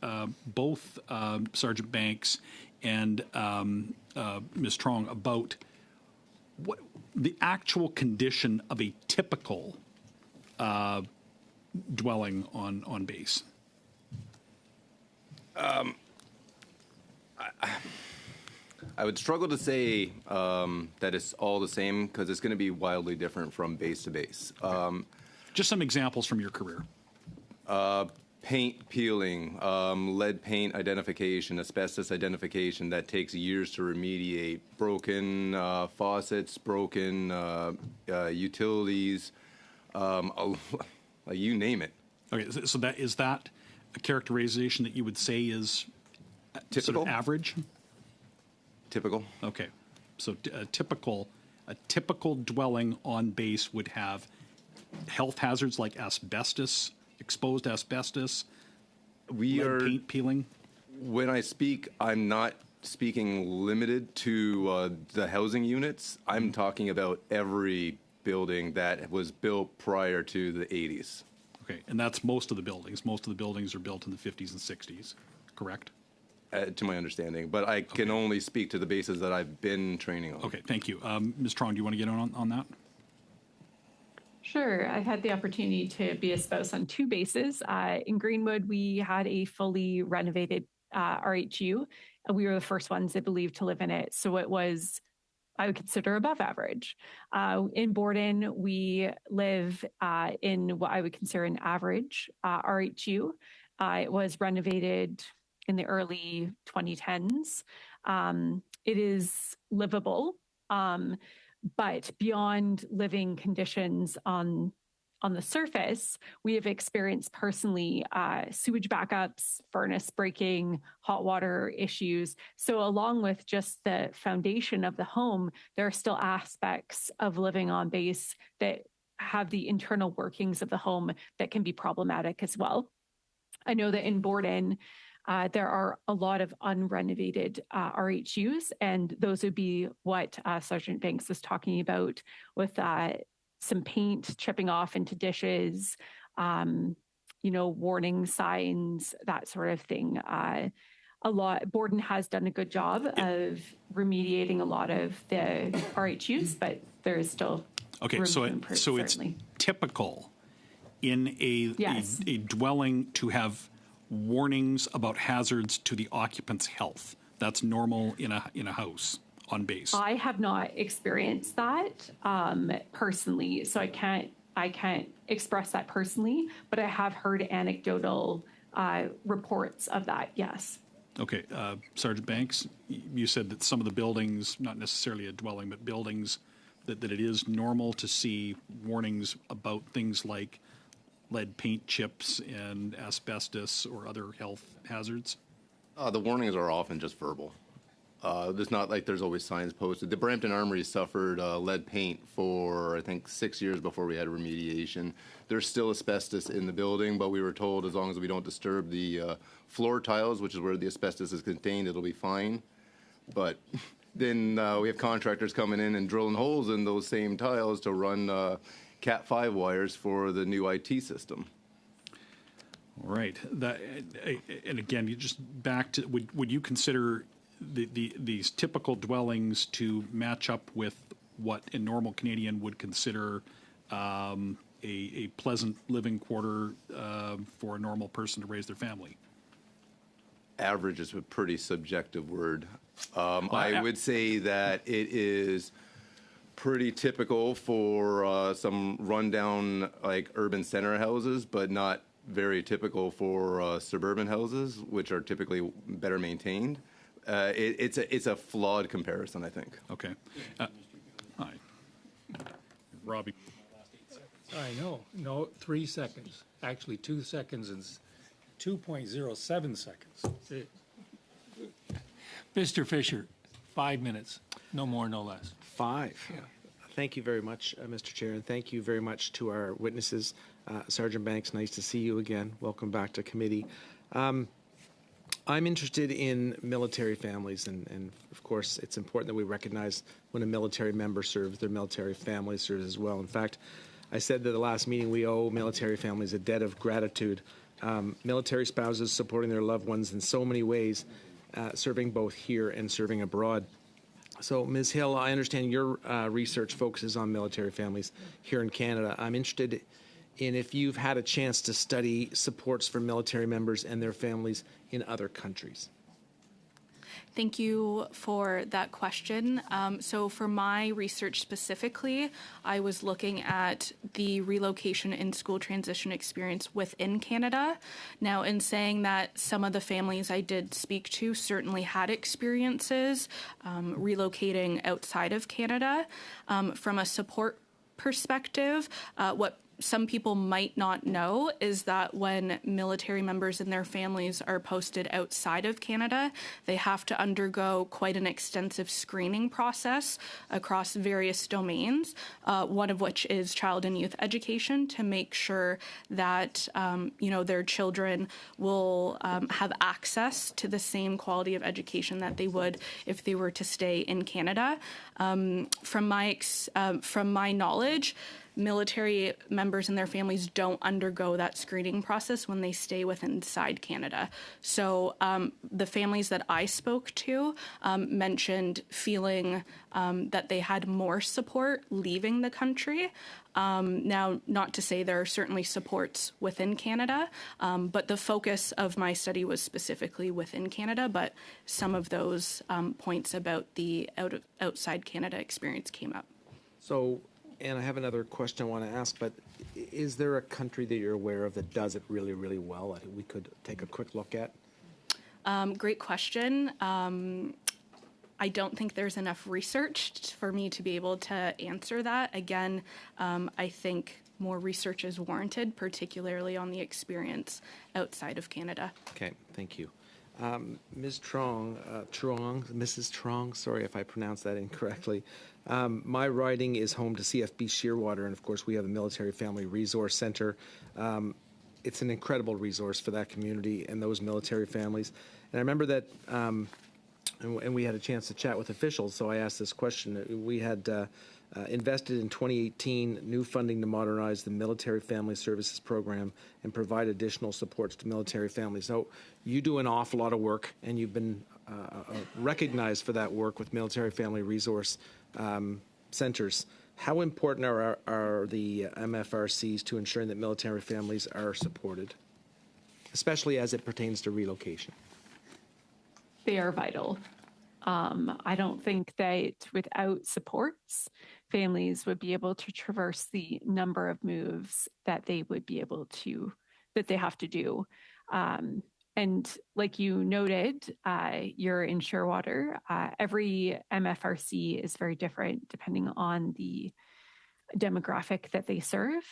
both Sergeant Banks and Ms. Trong about what the actual condition of a typical dwelling on base. I would struggle to say that it's all the same because it's going to be wildly different from base to base. Just some examples from your career. Paint peeling, lead paint identification, asbestos identification that takes years to remediate, broken faucets, broken utilities, you name it. Okay, so is that a characterization that you would say is typical, sort of average? Typical. Okay, so a typical dwelling on base would have health hazards like asbestos, exposed asbestos, lead paint peeling? When I speak, I'm not speaking limited to the housing units. I'm talking about every building that was built prior to the 80s. Okay, and that's most of the buildings. Most of the buildings are built in the 50s and 60s, correct? To my understanding, but I can only speak to the bases that I've been training on. Okay, thank you. Ms. Tron, do you want to get on that? Sure. I've had the opportunity to be a spouse on 2 bases. In Greenwood, we had a fully renovated RHU. We were the first ones, I believe, to live in it. So it was, I would consider, above average. In Borden, we live in what I would consider an average RHU. It was renovated in the early 2010s. It is livable. But beyond living conditions on the surface, we have experienced personally sewage backups, furnace breaking, hot water issues. So along with just the foundation of the home, there are still aspects of living on base that have the internal workings of the home that can be problematic as well. I know that in Borden, there are a lot of unrenovated RHUs, and those would be what Sergeant Banks was talking about with some paint chipping off into dishes, warning signs, that sort of thing. Borden has done a good job of remediating a lot of the RHUs, but there is still Okay, room so to improve, so it's certainly. typical in Yes. a dwelling to have warnings about hazards to the occupant's health. That's normal in a house on base. I have not experienced that personally, so I can't express that personally, but I have heard anecdotal reports of that. Yes. Okay, Sergeant Banks, you said that some of the buildings, not necessarily a dwelling, but buildings, that it is normal to see warnings about things like lead paint chips and asbestos or other health hazards? The warnings are often just verbal. It's not like there's always signs posted. The Brampton Armory suffered lead paint for, I think, 6 years before we had remediation. There's still asbestos in the building, but we were told as long as we don't disturb the floor tiles, which is where the asbestos is contained, it'll be fine. But then we have contractors coming in and drilling holes in those same tiles to run Cat5 wires for the new IT system. Right. And again, you just back to, would you consider these typical dwellings to match up with what a normal Canadian would consider a pleasant living quarter for a normal person to raise their family? Average is a pretty subjective word. I would say that it is pretty typical for some rundown like urban center houses, but not very typical for suburban houses, which are typically better maintained. It's a flawed comparison, I think. Okay. Hi. Robbie. I know. No, 3 seconds. Actually, 2 seconds and 2.07 seconds. Mr. Fisher, 5 minutes, no more, no less. 5. Yeah. Thank you very much, Mr. Chair, and thank you very much to our witnesses. Sergeant Banks, nice to see you again. Welcome back to committee. I'm interested in military families, and of course, it's important that we recognize when a military member serves, their military family serves as well. In fact, I said that the last meeting we owe military families a debt of gratitude. Military spouses supporting their loved ones in so many ways, serving both here and serving abroad. So, Ms. Hill, I understand your research focuses on military families here in Canada. I'm interested in if you've had a chance to study supports for military members and their families in other countries. Thank you for that question. So for my research specifically, I was looking at the relocation and school transition experience within Canada. Now, in saying that, some of the families I did speak to certainly had experiences relocating outside of Canada. From a support perspective, what some people might not know is that when military members and their families are posted outside of Canada, they have to undergo quite an extensive screening process across various domains, one of which is child and youth education, to make sure that their children will have access to the same quality of education that they would if they were to stay in Canada. From my knowledge, military members and their families don't undergo that screening process when they stay inside Canada. So the families that I spoke to mentioned feeling that they had more support leaving the country. Now, not to say there are certainly supports within Canada, but the focus of my study was specifically within Canada, but some of those points about the outside Canada experience came up. So, and I have another question I want to ask, but is there a country that you're aware of that does it really, really well that we could take a quick look at? Great question. I don't think there's enough research for me to be able to answer that. Again, I think more research is warranted, particularly on the experience outside of Canada. Okay, thank you. Ms. Mrs. Trong, sorry if I pronounced that incorrectly. My riding is home to CFB Shearwater, and of course we have the Military Family Resource Center. It's an incredible resource for that community and those military families. And I remember that, and we had a chance to chat with officials, so I asked this question. We had invested in 2018 new funding to modernize the Military Family Services Program and provide additional supports to military families. So you do an awful lot of work, and you've been recognized for that work with military family resource centers. How important are the MFRCs to ensuring that military families are supported, especially as it pertains to relocation? They are vital. I don't think that without supports, families would be able to traverse the number of moves that they would be able to, that they have to do. And like you noted, you're in Shearwater. Every MFRC is very different depending on the demographic that they serve.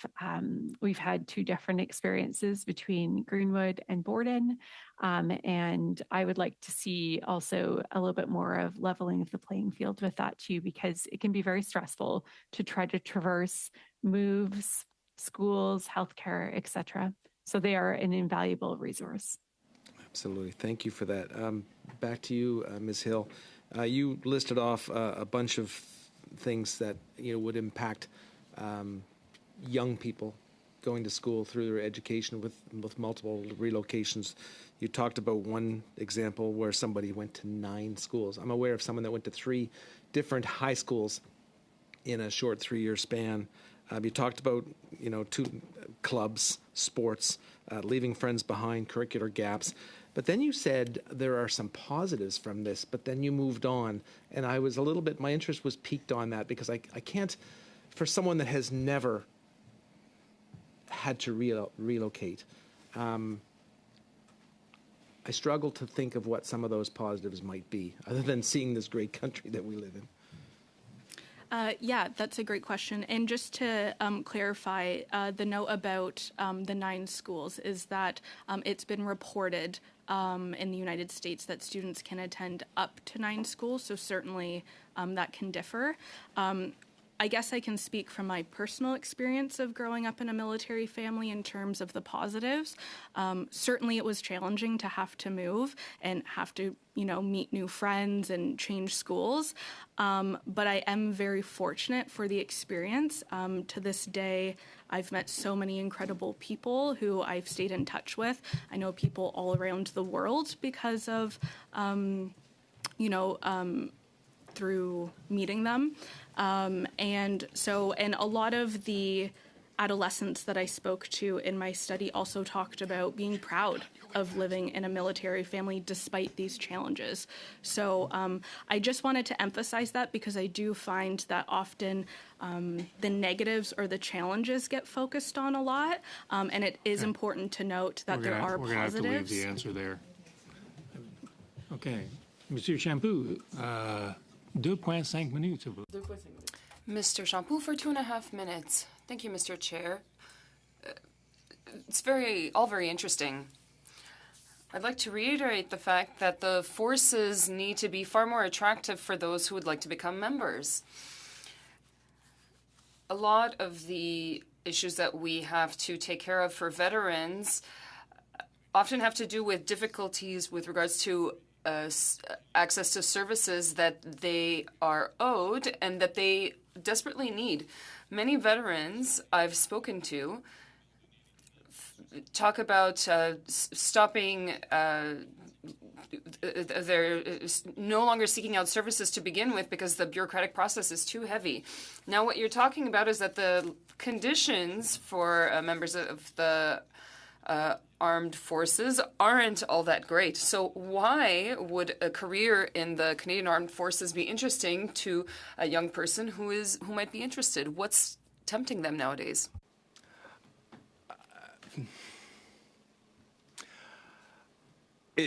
We've had two different experiences between Greenwood and Borden, and I would like to see also a little bit more of leveling of the playing field with that too, because it can be very stressful to try to traverse moves, schools, healthcare, etc. So they are an invaluable resource. Absolutely. Thank you for that. Back to you, Ms. Hill. You listed off a bunch of things that would impact young people going to school through their education with multiple relocations. You talked about one example where somebody went to 9 schools. I'm aware of someone that went to 3 different high schools in a short 3-year span. You talked about 2 clubs, sports, leaving friends behind, curricular gaps. But then you said there are some positives from this, but then you moved on. And I was my interest was piqued on that, because I can't, for someone that has never had to relocate, I struggle to think of what some of those positives might be, other than seeing this great country that we live in. Yeah, that's a great question. And just to clarify, the note about the 9 schools is that it's been reported in the United States that students can attend up to 9 schools, so certainly that can differ. I guess I can speak from my personal experience of growing up in a military family in terms of the positives. Certainly it was challenging to have to move and have to, meet new friends and change schools. But I am very fortunate for the experience. To this day, I've met so many incredible people who I've stayed in touch with. I know people all around the world because of, through meeting them. And a lot of the adolescents that I spoke to in my study also talked about being proud of living in a military family despite these challenges. So I just wanted to emphasize that, because I do find that often the negatives or the challenges get focused on a lot, and it is important to note that there are We're going to have to leave positives. the answer there. Okay. Monsieur Champoux, 2.5 minutes. Mr. Champoux for 2.5 minutes. Thank you, Mr. Chair. It's all very interesting. I'd like to reiterate the fact that the forces need to be far more attractive for those who would like to become members. A lot of the issues that we have to take care of for veterans often have to do with difficulties with regards to access to services that they are owed and that they desperately need. Many veterans I've spoken to talk about stopping, they're no longer seeking out services to begin with because the bureaucratic process is too heavy. Now what you're talking about is that the conditions for members of the armed forces aren't all that great. So why would a career in the Canadian Armed Forces be interesting to a young person who might be interested? What's tempting them nowadays?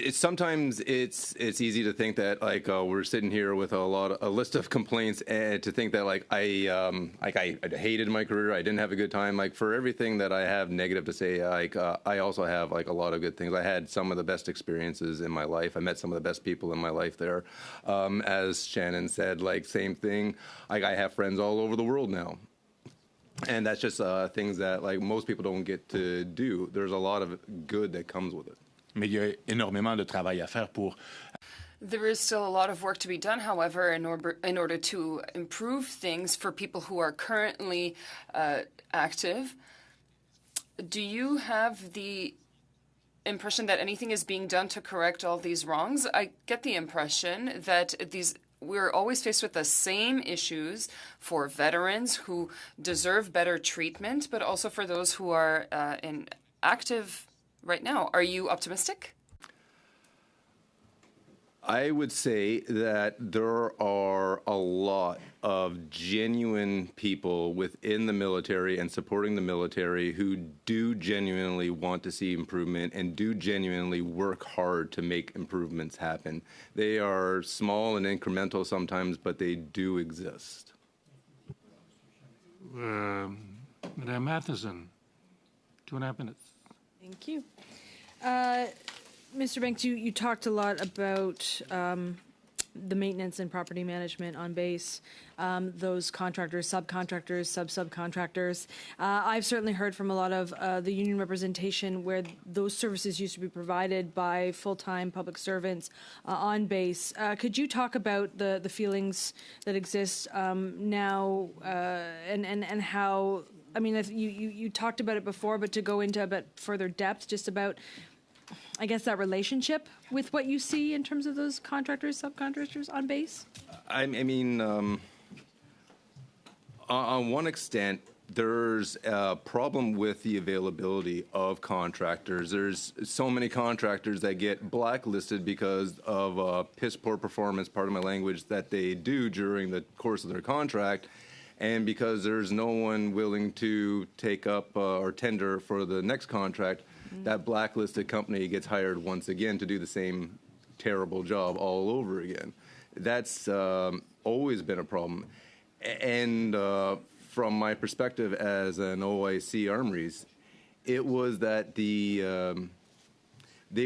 Sometimes it's easy to think that we're sitting here with a list of complaints, and to think that I hated my career, I didn't have a good time. For everything that I have negative to say, I also have a lot of good things. I had some of the best experiences in my life. I met some of the best people in my life there. As Shannon said, same thing. I have friends all over the world now. And that's just things that most people don't get to do. There's a lot of good that comes with it. Mais il y a énormément de travail à faire pour... There is still a lot of work to be done, however, in order to improve things for people who are currently active. Do you have the impression that anything is being done to correct all these wrongs? I get the impression that we're always faced with the same issues for veterans who deserve better treatment, but also for those who are active right now. Are you optimistic? I would say that there are a lot of genuine people within the military and supporting the military who do genuinely want to see improvement and do genuinely work hard to make improvements happen. They are small and incremental sometimes, but they do exist. Madame Matheson, 2.5 minutes. Thank you. Mr. Banks, you talked a lot about the maintenance and property management on base, those contractors, subcontractors, subcontractors. I've certainly heard from a lot of the union representation where those services used to be provided by full-time public servants on base. Could you talk about the feelings that exist now and how, I mean, you talked about it before, but to go into a bit further depth just about, I guess, that relationship with what you see in terms of those contractors, subcontractors on base? I mean, on one extent, there's a problem with the availability of contractors. There's so many contractors that get blacklisted because of piss poor performance, pardon my language, that they do during the course of their contract. And because there's no one willing to take up or tender for the next contract, that blacklisted company gets hired once again to do the same terrible job all over again. That's always been a problem. And from my perspective as an OIC Armories, it was that they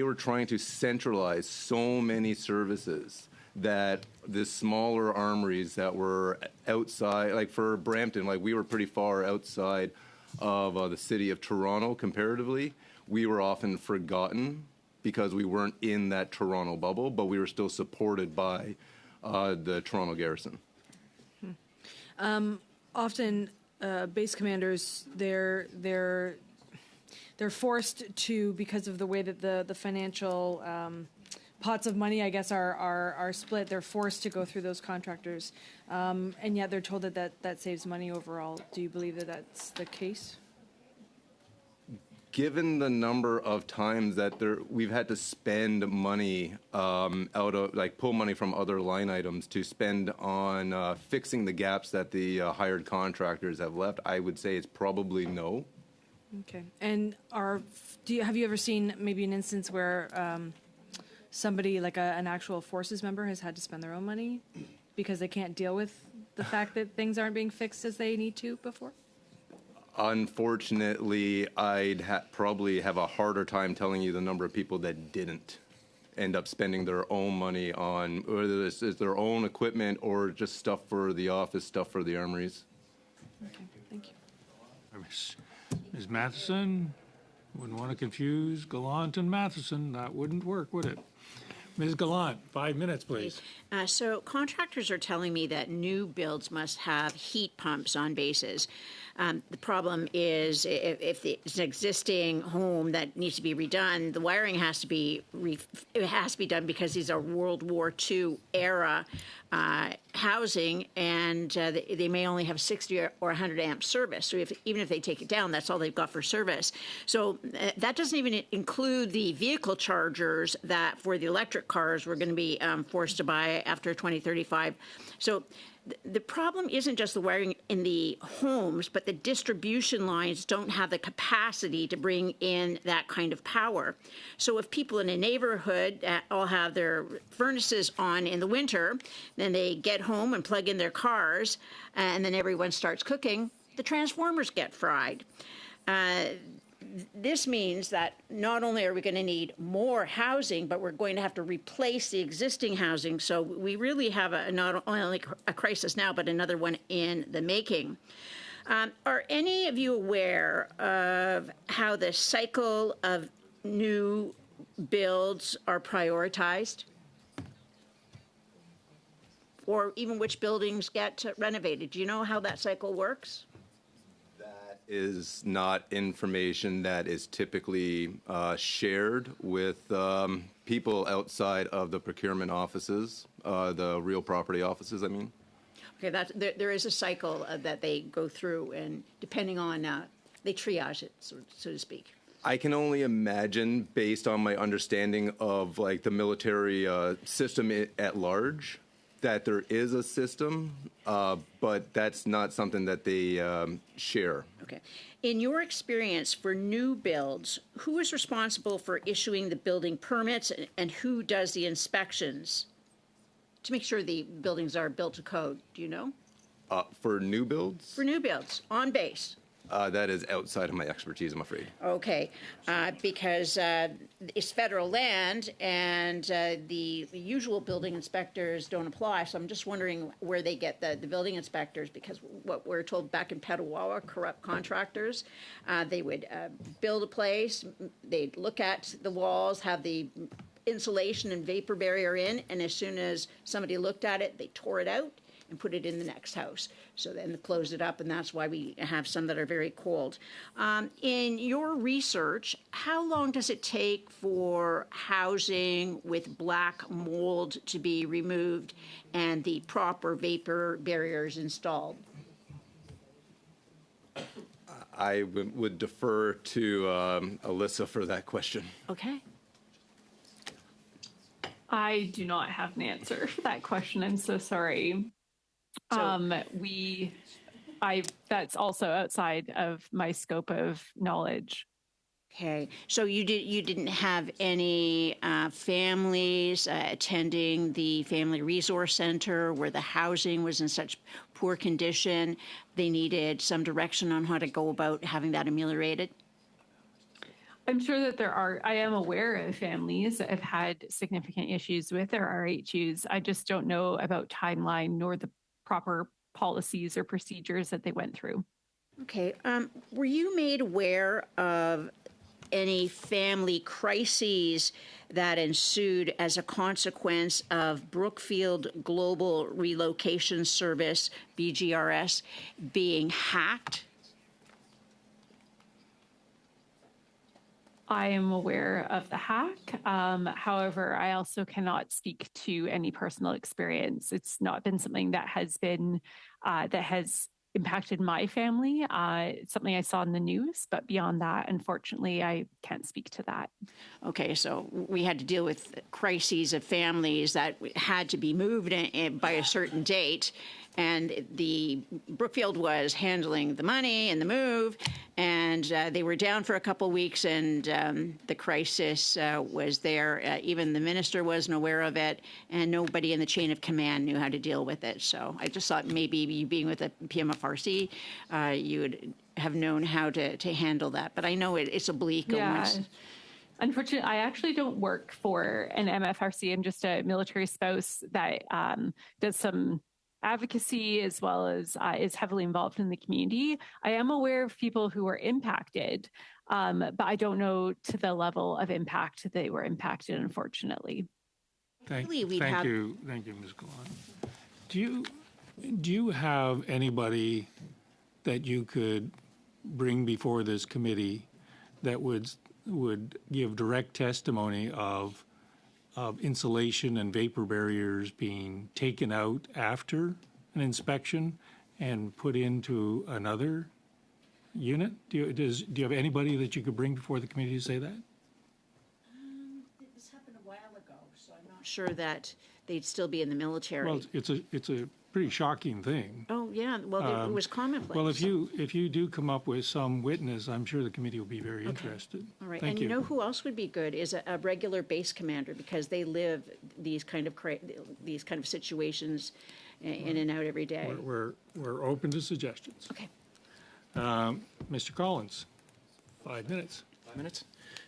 were trying to centralize so many services that the smaller armories that were outside, like for Brampton, like we were pretty far outside of the city of Toronto comparatively. We were often forgotten because we weren't in that Toronto bubble, but we were still supported by the Toronto garrison. Often, base commanders, they're forced to, because of the way that the financial pots of money, I guess, are split. They're forced to go through those contractors, and yet they're told that saves money overall. Do you believe that that's the case? Given the number of times that we've had to spend money out of, like, pull money from other line items to spend on fixing the gaps that the hired contractors have left, I would say it's probably no. Okay. And have you ever seen maybe an instance where somebody, like an actual forces member, has had to spend their own money because they can't deal with the fact that things aren't being fixed as they need to before? Unfortunately, I'd probably have a harder time telling you the number of people that didn't end up spending their own money on, whether this is their own equipment or just stuff for the office, stuff for the armories. Okay, thank you. Ms. Matheson, wouldn't want to confuse Gallant and Matheson. That wouldn't work, would it? Ms. Gallant, 5 minutes, please. So contractors are telling me that new builds must have heat pumps on bases. The problem is if it's an existing home that needs to be redone, the wiring has to be done because these are World War II era housing, and they may only have 60 or 100 amp service. So even if they take it down, that's all they've got for service. So that doesn't even include the vehicle chargers that for the electric cars we're going to be forced to buy after 2035. So the problem isn't just the wiring in the homes, but the distribution lines don't have the capacity to bring in that kind of power. So if people in a neighborhood all have their furnaces on in the winter, then they get home and plug in their cars, and then everyone starts cooking, the transformers get fried. This means that not only are we going to need more housing, but we're going to have to replace the existing housing. So we really have not only a crisis now, but another one in the making. Are any of you aware of how the cycle of new builds are prioritized? or even which buildings get renovated? Do you know how that cycle works? That is not information that is typically shared with people outside of the procurement offices, the real property offices, I mean. Okay, there is a cycle that they go through, and depending on, they triage it, so to speak. I can only imagine, based on my understanding of like the military system at large, that there is a system, but that's not something that they share. Okay. In your experience for new builds, who is responsible for issuing the building permits and who does the inspections to make sure the buildings are built to code? Do you know? For new builds? For new builds, on base. That is outside of my expertise, I'm afraid. Okay, because it's federal land and the usual building inspectors don't apply. So I'm just wondering where they get the building inspectors, because what we're told back in Petawawa, corrupt contractors, they would build a place, they'd look at the walls, have the insulation and vapor barrier in, and as soon as somebody looked at it, they tore it out and put it in the next house. So then close it up, and that's why we have some that are very cold. In your research, how long does it take for housing with black mold to be removed and the proper vapor barriers installed? I would defer to Alyssa for that question. Okay. I do not have an answer for that question. I'm so sorry. That's also outside of my scope of knowledge. Okay, so you didn't have any families attending the Family Resource Center where the housing was in such poor condition they needed some direction on how to go about having that ameliorated? I'm sure that I am aware of families that have had significant issues with their RHUs. I just don't know about timeline nor the proper policies or procedures that they went through. Okay. Were you made aware of any family crises that ensued as a consequence of Brookfield Global Relocation Service, BGRS, being hacked? I am aware of the hack. However, I also cannot speak to any personal experience. It's not been something that has impacted my family. It's something I saw in the news, but beyond that, unfortunately, I can't speak to that. Okay, so we had to deal with crises of families that had to be moved by a certain date, and the Brookfield was handling the money and the move, and they were down for a couple weeks, and the crisis was there. Even the minister wasn't aware of it, and nobody in the chain of command knew how to deal with it. So I just thought maybe you being with the PMFRC, you would have known how to handle that. But I know it's a bleak illness. Unfortunately, I actually don't work for an MFRC. I'm just a military spouse that does some advocacy as well as is heavily involved in the community. I am aware of people who were impacted, but I don't know to the level of impact that they were impacted, unfortunately. Thank you, Ms. Golan. Do you have anybody that you could bring before this committee that would give direct testimony of insulation and vapor barriers being taken out after an inspection and put into another unit? Do you have anybody that you could bring before the committee to say that? This happened a while ago, so I'm not sure that they'd still be in the military. Well, it's a pretty shocking thing. Oh yeah, well it was commonplace. Well, if you do come up with some witness, I'm sure the committee will be very interested. All right, Thank and you know who else would be good is a regular base commander, because they live these kind of situations in and out every day. We're open to suggestions. Okay. Mr. Collins, 5 minutes. 5 minutes?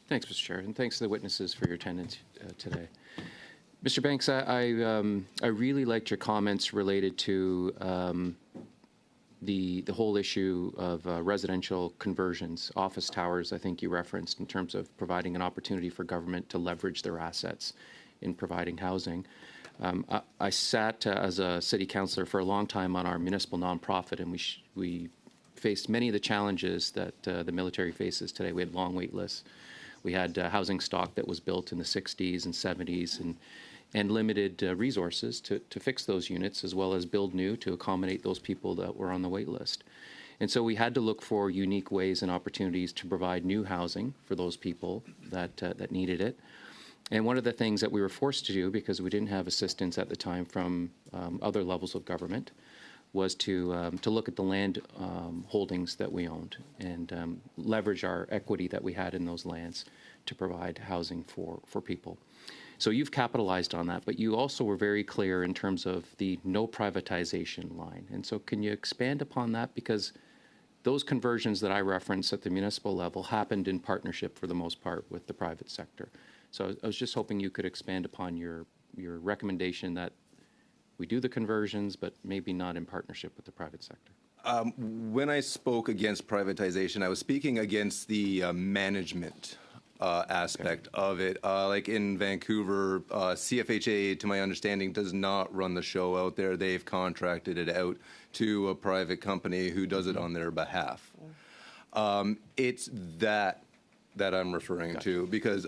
Thanks, Mr. Chair, and thanks to the witnesses for your attendance today. Mr. Banks, I really liked your comments related to the whole issue of residential conversions, office towers, I think you referenced, in terms of providing an opportunity for government to leverage their assets in providing housing. I sat as a city councillor for a long time on our municipal nonprofit, and we faced many of the challenges that the military faces today. We had long wait lists. We had housing stock that was built in the 60s and 70s and limited resources to fix those units, as well as build new to accommodate those people that were on the wait list. And so we had to look for unique ways and opportunities to provide new housing for those people that needed it. And one of the things that we were forced to do, because we didn't have assistance at the time from other levels of government, was to look at the land holdings that we owned and leverage our equity that we had in those lands to provide housing for people. So you've capitalized on that, but you also were very clear in terms of the no privatization line. And so can you expand upon that? Because those conversions that I referenced at the municipal level happened in partnership for the most part with the private sector. So I was just hoping you could expand upon your recommendation that we do the conversions, but maybe not in partnership with the private sector. When I spoke against privatization, I was speaking against the management aspect of it. Like in Vancouver, CFHA, to my understanding, does not run the show out there. They've contracted it out to a private company who does it on their behalf. It's that I'm referring to, because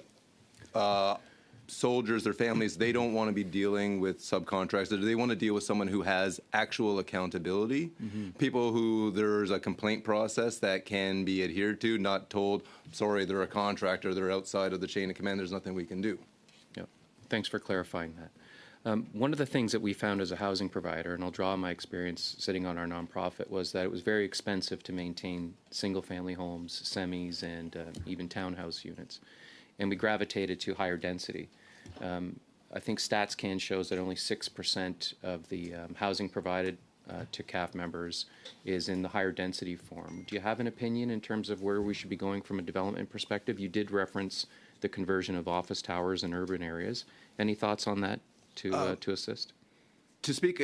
soldiers, their families, they don't want to be dealing with subcontractors. They want to deal with someone who has actual accountability, people who there's a complaint process that can be adhered to, not told, sorry, they're a contractor, they're outside of the chain of command, there's nothing we can do. Yeah, thanks for clarifying that. One of the things that we found as a housing provider, and I'll draw on my experience sitting on our nonprofit, was that it was very expensive to maintain single-family homes, semis, and even townhouse units. And we gravitated to higher density. I think StatsCan shows that only 6% of the housing provided to CAF members is in the higher density form. Do you have an opinion in terms of where we should be going from a development perspective? You did reference the conversion of office towers in urban areas. Any thoughts on that to assist? To speak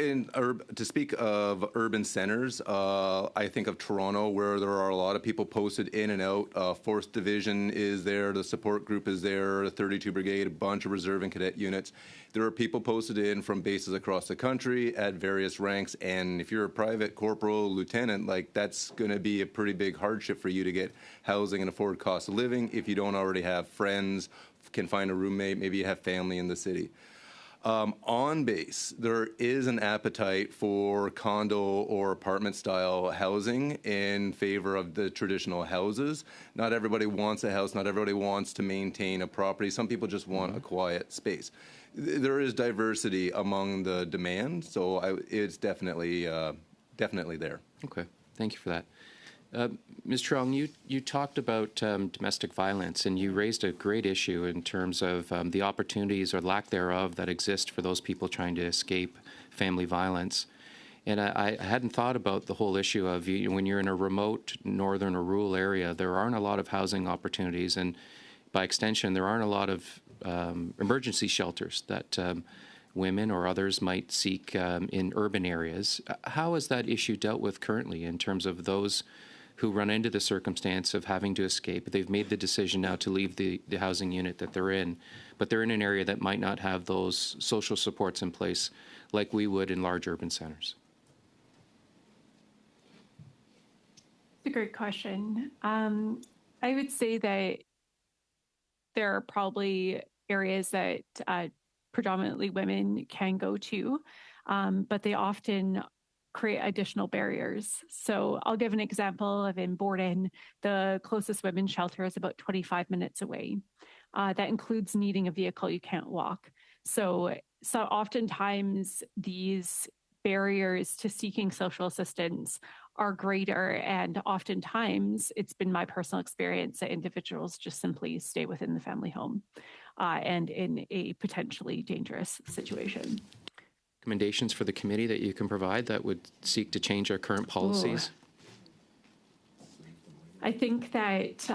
of urban centers, I think of Toronto, where there are a lot of people posted in and out. 4th Division is there, the support group is there, the 32 Brigade, a bunch of reserve and cadet units. There are people posted in from bases across the country at various ranks, and if you're a private corporal, lieutenant, like that's going to be a pretty big hardship for you to get housing and afford cost of living if you don't already have friends, can find a roommate, maybe you have family in the city. On base, there is an appetite for condo or apartment style housing in favor of the traditional houses. Not everybody wants a house, not everybody wants to maintain a property. Some people just want a quiet space. There is diversity among the demand, so it's definitely there. Okay, thank you for that. Ms. Truong, you talked about domestic violence, and you raised a great issue in terms of the opportunities or lack thereof that exist for those people trying to escape family violence. And I hadn't thought about the whole issue of when you're in a remote northern or rural area, there aren't a lot of housing opportunities, and by extension, there aren't a lot of emergency shelters that women or others might seek in urban areas. How is that issue dealt with currently in terms of those who run into the circumstance of having to escape? They've made the decision now to leave the housing unit that they're in, but they're in an area that might not have those social supports in place like we would in large urban centers. It's a great question. I would say that there are probably areas that predominantly women can go to, but they often create additional barriers. So I'll give an example of in Borden, the closest women's shelter is about 25 minutes away. That includes needing a vehicle, you can't walk. So oftentimes these barriers to seeking social assistance are greater, and oftentimes it's been my personal experience that individuals just simply stay within the family home and in a potentially dangerous situation. Recommendations for the committee that you can provide that would seek to change our current policies? I think that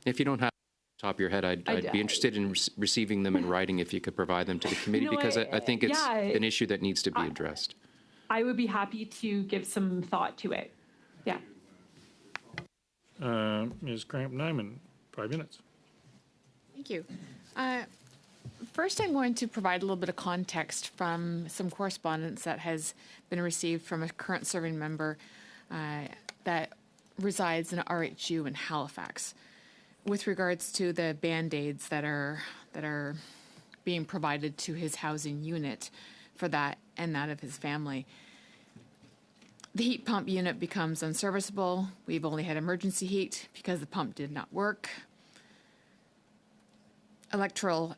if you don't have top of your head, I'd be interested in receiving them in writing if you could provide them to the committee, because I think it's an issue that needs to be addressed. I would be happy to give some thought to it. Yeah. Ms. Cramp-Nyman, 5 minutes. Thank you. First, I'm going to provide a little bit of context from some correspondence that has been received from a current serving member that resides in RHU in Halifax with regards to the Band-Aids that are being provided to his housing unit for that and that of his family. The heat pump unit becomes unserviceable. We've only had emergency heat because the pump did not work. Electrical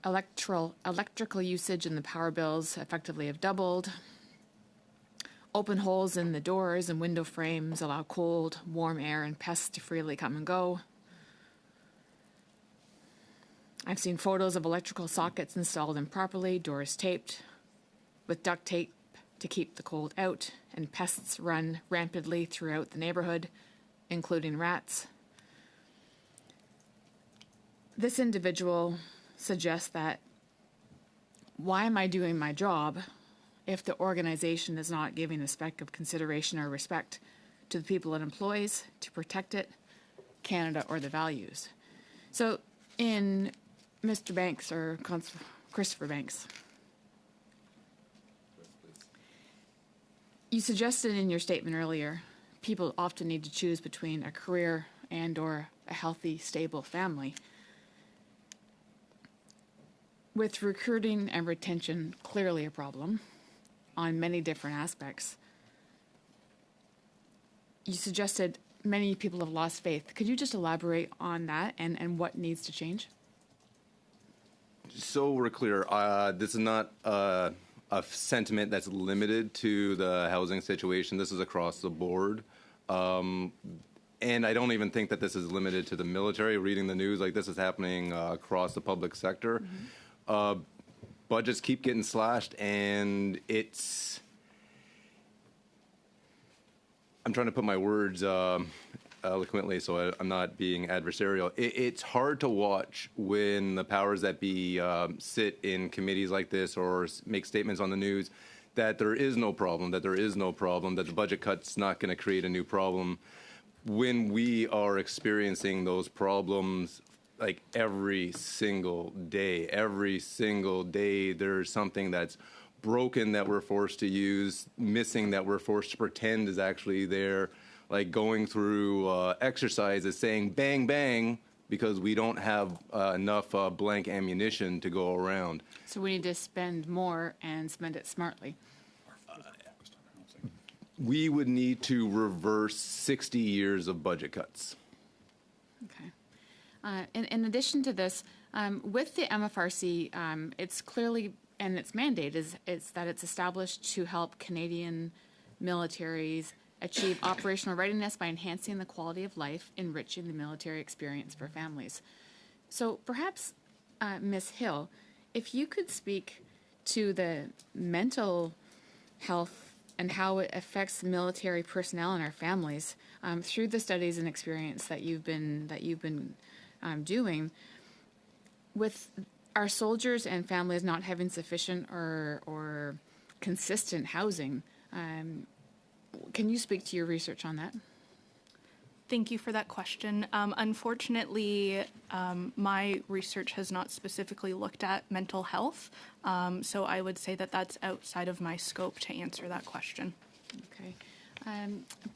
usage and the power bills effectively have doubled. Open holes in the doors and window frames allow cold, warm air and pests to freely come and go. I've seen photos of electrical sockets installed improperly, doors taped with duct tape to keep the cold out, and pests run rampantly throughout the neighborhood, including rats. This individual suggests that, why am I doing my job if the organization is not giving a speck of consideration or respect to the people it employs, to protect it, Canada, or the values? So in Mr. Banks, or Christopher Banks, you suggested in your statement earlier, people often need to choose between a career and or a healthy, stable family. With recruiting and retention clearly a problem on many different aspects, you suggested many people have lost faith. Could you just elaborate on that and what needs to change? So we're clear, this is not a sentiment that's limited to the housing situation. This is across the board. And I don't even think that this is limited to the military. Reading the news, like, this is happening across the public sector. Budgets keep getting slashed, and I'm trying to put my words eloquently so I'm not being adversarial. It's hard to watch when the powers that be sit in committees like this or make statements on the news that there is no problem, that the budget cut's not going to create a new problem, when we are experiencing those problems like every single day. Every single day there's something that's broken that we're forced to use, missing that we're forced to pretend is actually there, like going through exercises saying bang, bang, because we don't have enough blank ammunition to go around. So we need to spend more and spend it smartly. We would need to reverse 60 years of budget cuts. Okay. In addition to this, with the MFRC, it's clearly, and its mandate is that it's established to help Canadian militaries achieve operational readiness by enhancing the quality of life, enriching the military experience for families. So perhaps, Ms. Hill, if you could speak to the mental health and how it affects military personnel and our families through the studies and experience that you've been doing, with our soldiers and families not having sufficient or consistent housing. Can you speak to your research on that? Thank you for that question. Unfortunately, my research has not specifically looked at mental health, so I would say that that's outside of my scope to answer that question. Okay.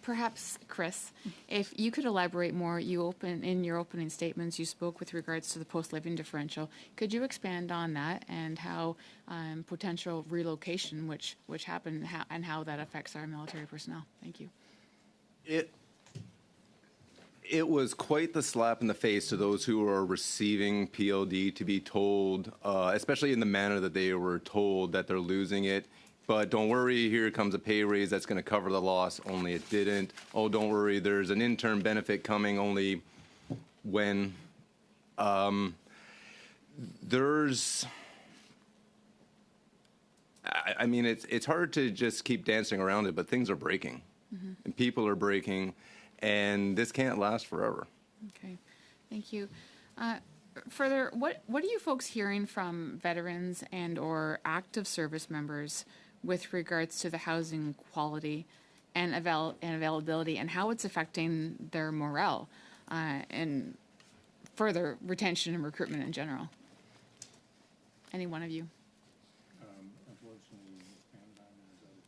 Perhaps, Chris, if you could elaborate more, in your opening statements, you spoke with regards to the post-living differential. Could you expand on that and how potential relocation, which happened, and how that affects our military personnel? Thank you. It was quite the slap in the face to those who are receiving PLD to be told, especially in the manner that they were told, that they're losing it. But don't worry, here comes a pay raise that's going to cover the loss, only it didn't. Oh, don't worry, there's an interim benefit coming, only when. I mean, it's hard to just keep dancing around it, but things are breaking. Mm-hmm. And people are breaking, and this can't last forever. Okay, thank you. Further, what are you folks hearing from veterans and or active service members with regards to the housing quality and availability and how it's affecting their morale and further retention and recruitment in general? any one of you. Unfortunately,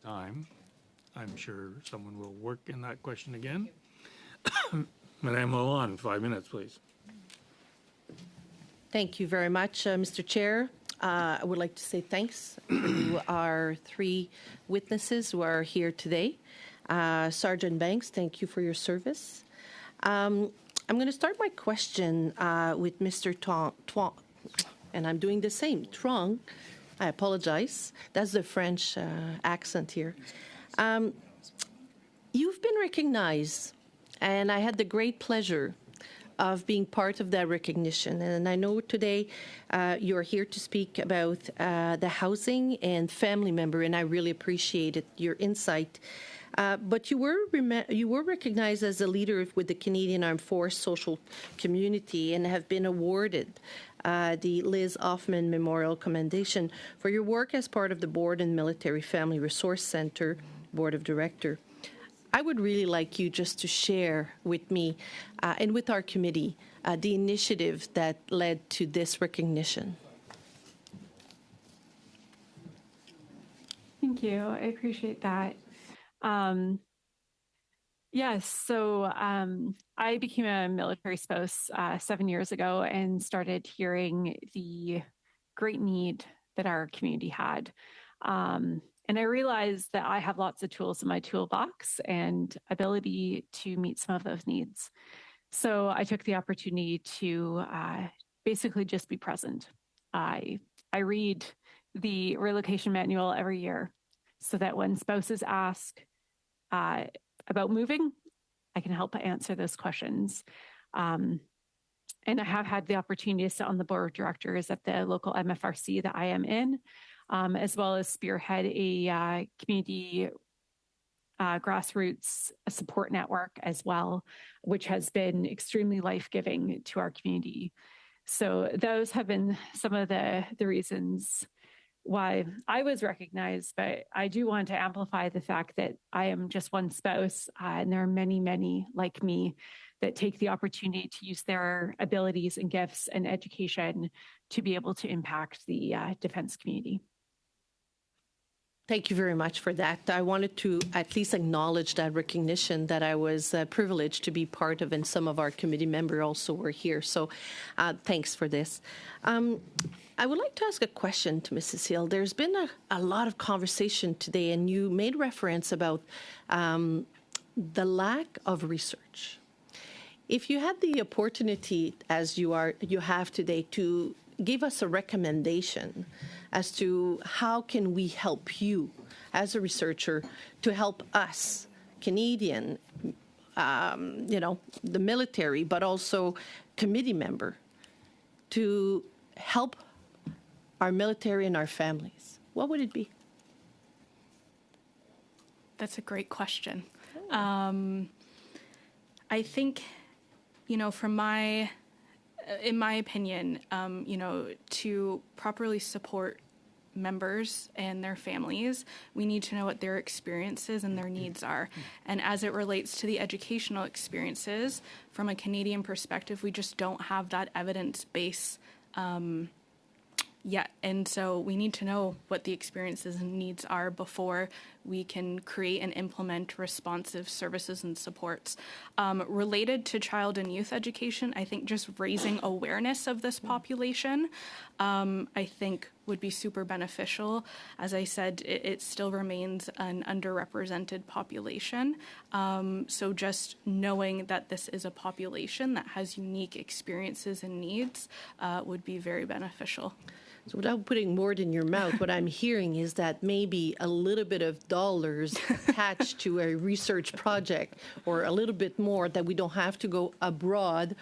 time. I'm sure someone will work in that question again. Madame Lalonde, 5 minutes, please. Thank you very much, Mr. Chair. I would like to say thanks to our three witnesses who are here today. Sergeant Banks, thank you for your service. I'm going to start my question with Mr. Truong, and I'm doing the same. Truong, I apologize. That's the French accent here. You've been recognized, and I had the great pleasure of being part of that recognition. And I know today you're here to speak about the housing and family member, and I really appreciated your insight. But you were recognized as a leader with the Canadian Armed Forces social community and have been awarded the Liz Hoffman Memorial Commendation for your work as part of the Board and Military Family Resource Center Board of Director. I would really like you just to share with me and with our committee the initiative that led to this recognition. Thank you. I appreciate that. Yes, so I became a military spouse 7 years ago and started hearing the great need that our community had. And I realized that I have lots of tools in my toolbox and ability to meet some of those needs. So I took the opportunity to basically just be present. I read the relocation manual every year so that when spouses ask about moving, I can help answer those questions. And I have had the opportunity to sit on the board of directors at the local MFRC that I am in, as well as spearhead a community grassroots support network as well, which has been extremely life-giving to our community. So those have been some of the reasons why I was recognized, but I do want to amplify the fact that I am just one spouse, and there are many, many like me that take the opportunity to use their abilities and gifts and education to be able to impact the defense community. Thank you very much for that. I wanted to at least acknowledge that recognition that I was privileged to be part of, and some of our committee members also were here. So thanks for this. I would like to ask a question to Mrs. Hill. There's been a lot of conversation today, and you made reference about the lack of research. If you had the opportunity, as you have today, to give us a recommendation as to how can we help you as a researcher to help us, Canadian, the military, but also committee member, to help our military and our families, what would it be? That's a great question. I think, in my opinion, to properly support members and their families, we need to know what their experiences and their needs are. And as it relates to the educational experiences, from a Canadian perspective, we just don't have that evidence base yet. And so we need to know what the experiences and needs are before we can create and implement responsive services and supports. Related to child and youth education, I think just raising awareness of this population, I think would be super beneficial. As I said, it still remains an underrepresented population. So just knowing that this is a population that has unique experiences and needs would be very beneficial. So without putting more in your mouth, what I'm hearing is that maybe a little bit of dollars attached to a research project, or a little bit more, that we don't have to go abroad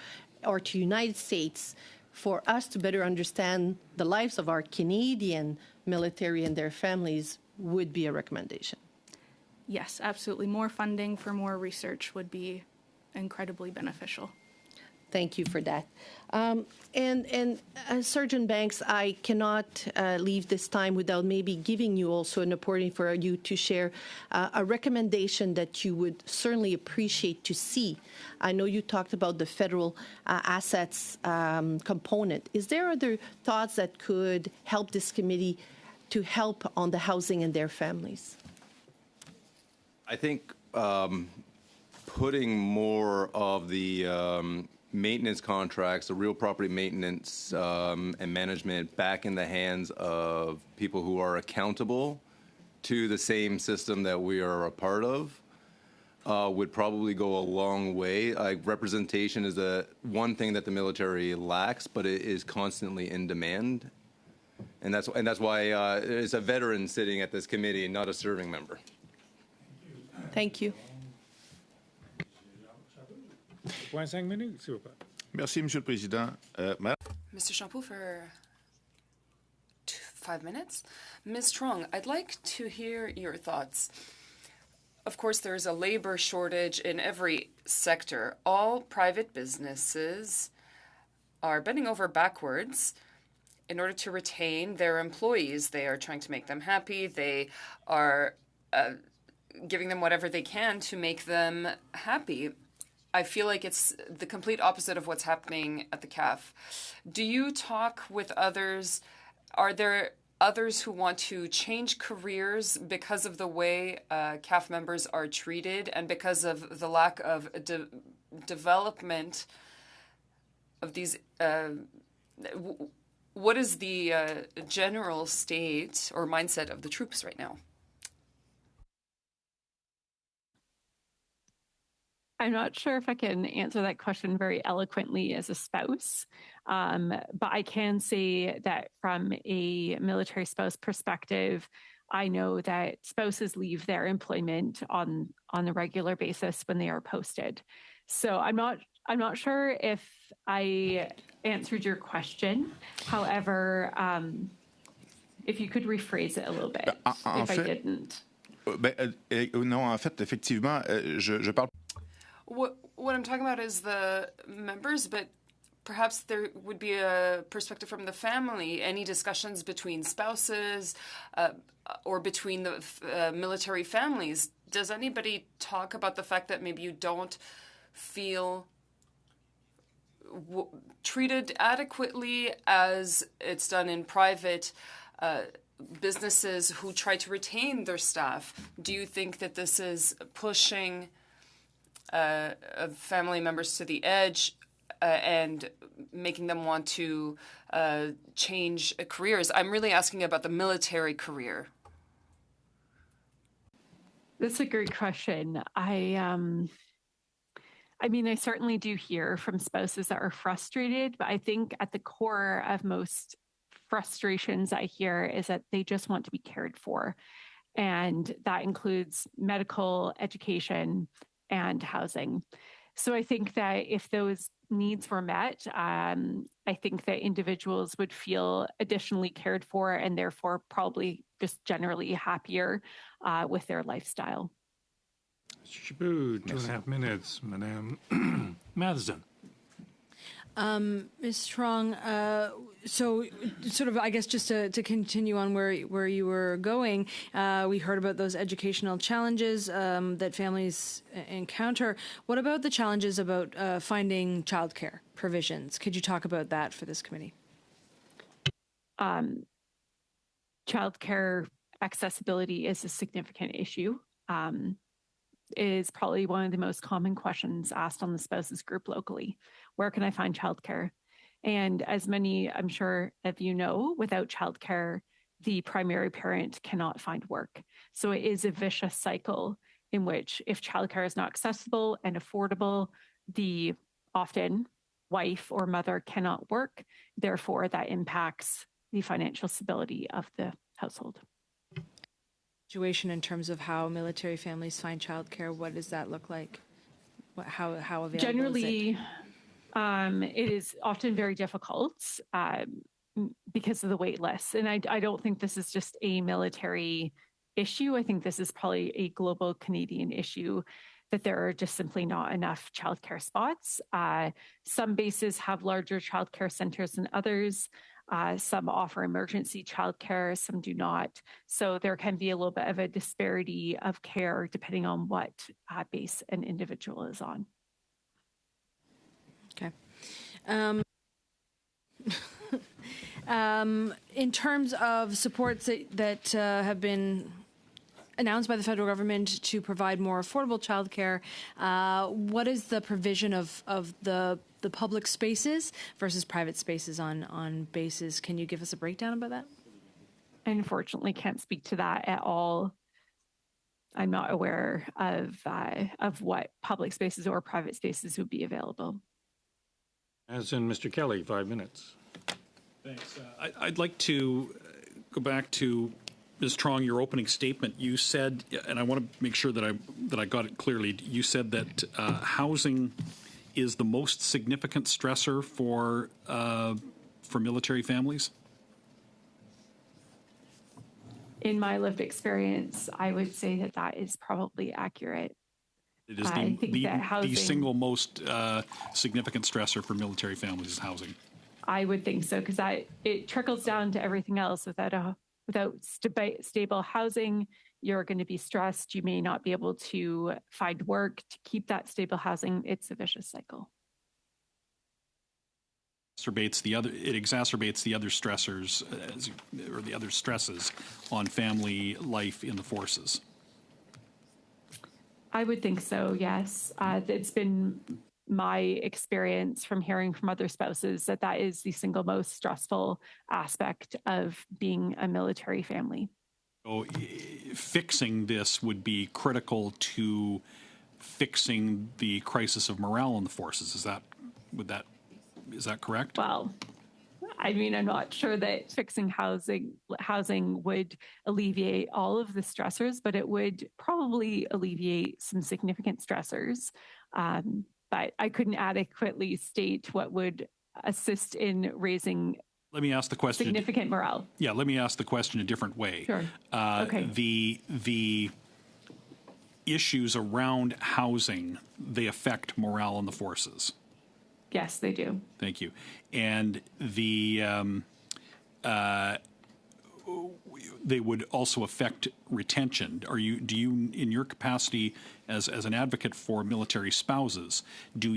or to United States for us to better understand the lives of our Canadian military and their families would be a recommendation. Yes, absolutely. More funding for more research would be incredibly beneficial. Thank you for that. And Sergeant Banks, I cannot leave this time without maybe giving you also an opportunity for you to share a recommendation that you would certainly appreciate to see. I know you talked about the federal assets component. Is there other thoughts that could help this committee to help on the housing and their families? I think putting more of the maintenance contracts, the real property maintenance and management back in the hands of people who are accountable to the same system that we are a part of would probably go a long way. Representation is one thing that the military lacks, but it is constantly in demand. And that's why it's a veteran sitting at this committee, not a serving member. Thank you. Merci, Monsieur le Président. Mr. Champoux for 5 minutes. Ms. Trong, I'd like to hear your thoughts. Of course, there is a labor shortage in every sector. All private businesses are bending over backwards in order to retain their employees. They are trying to make them happy. They are giving them whatever they can to make them happy. I feel like it's the complete opposite of what's happening at the CAF. Do you talk with others? Are there others who want to change careers because of the way CAF members are treated and because of the lack of development of these? What is the general state or mindset of the troops right now? I'm not sure if I can answer that question very eloquently as a spouse, but I can say that from a military spouse perspective, I know that spouses leave their employment on a regular basis when they are posted. So I'm not sure if I answered your question. However, if you could rephrase it a little bit, if I didn't. Non, en fait, effectivement, je parle. What I'm talking about is the members, but perhaps there would be a perspective from the family. Any discussions between spouses or between the military families? Does anybody talk about the fact that maybe you don't feel treated adequately as it's done in private businesses who try to retain their staff? Do you think that this is pushing family members to the edge and making them want to change careers? I'm really asking about the military career. That's a great question. I mean, I certainly do hear from spouses that are frustrated, but I think at the core of most frustrations I hear is that they just want to be cared for. And that includes medical, education, and housing. So I think that if those needs were met, I think that individuals would feel additionally cared for and therefore probably just generally happier with their lifestyle. Chaput, 2.5 minutes, Madame Matheson. Ms. Strong, so sort of, I guess, just to continue on where you were going, we heard about those educational challenges that families encounter. What about the challenges about finding childcare provisions? Could you talk about that for this committee? Childcare accessibility is a significant issue. It is probably one of the most common questions asked on the spouses group locally. Where can I find childcare? And as many, I'm sure, of you know, without childcare, the primary parent cannot find work. So it is a vicious cycle in which if childcare is not accessible and affordable, the often wife or mother cannot work. Therefore, that impacts the financial stability of the household. Situation in terms of how military families find childcare, what does that look like? How available Generally, is it? It is often very difficult because of the wait lists. And I don't think this is just a military issue. I think this is probably a global Canadian issue that there are just simply not enough childcare spots. Some bases have larger childcare centers than others. Some offer emergency childcare, some do not. So there can be a little bit of a disparity of care depending on what base an individual is on. Okay. In terms of supports that have been announced by the federal government to provide more affordable childcare, what is the provision of the public spaces versus private spaces on bases? Can you give us a breakdown about that? I unfortunately can't speak to that at all. I'm not aware of what public spaces or private spaces would be available. As in Mr. Kelly, 5 minutes. Thanks. I'd like to go back to Ms. Trong, your opening statement. You said, and I want to make sure that I got it clearly. You said that housing is the most significant stressor for military families. In my lived experience, I would say that that is probably accurate. It is I think that the single most significant stressor for military families is housing. I would think so, because it trickles down to everything else. Without stable housing, you're going to be stressed. You may not be able to find work to keep that stable housing. It's a vicious cycle. It exacerbates the other stressors or the other stresses on family life in the forces. I would think so, yes. It's been my experience from hearing from other spouses that that is the single most stressful aspect of being a military family. So fixing this would be critical to fixing the crisis of morale in the forces. Is that correct? Well, I mean, I'm not sure that fixing housing would alleviate all of the stressors, but it would probably alleviate some significant stressors. But I couldn't adequately state what would assist in raising Let me ask the question. Significant morale. Yeah, let me ask the question a different way. Sure. Okay. The issues around housing, they affect morale in the forces. Yes, they do. Thank you. And they would also affect retention. Do you, in your capacity as an advocate for military spouses, are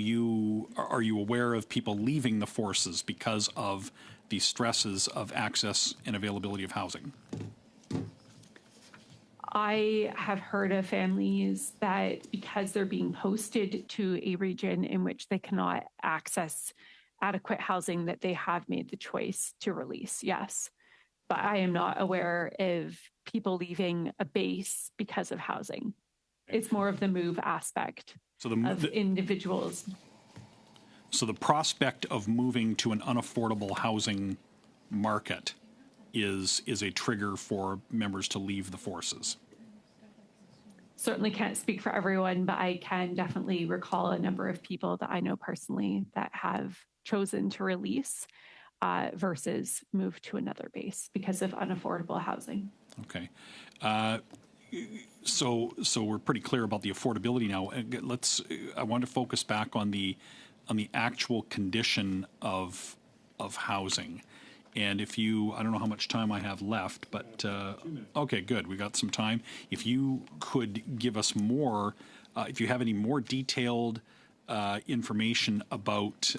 you aware of people leaving the forces because of the stresses of access and availability of housing? I have heard of families that because they're being posted to a region in which they cannot access adequate housing, that they have made the choice to release, yes. But I am not aware of people leaving a base because of housing. It's more of the move aspect of individuals. So the prospect of moving to an unaffordable housing market is a trigger for members to leave the forces. Certainly can't speak for everyone, but I can definitely recall a number of people that I know personally that have chosen to release versus move to another base because of unaffordable housing. Okay. So we're pretty clear about the affordability now. I want to focus back on the actual condition of housing. And I don't know how much time I have left, but okay, good. We got some time. If you could give us more, if you have any more detailed information about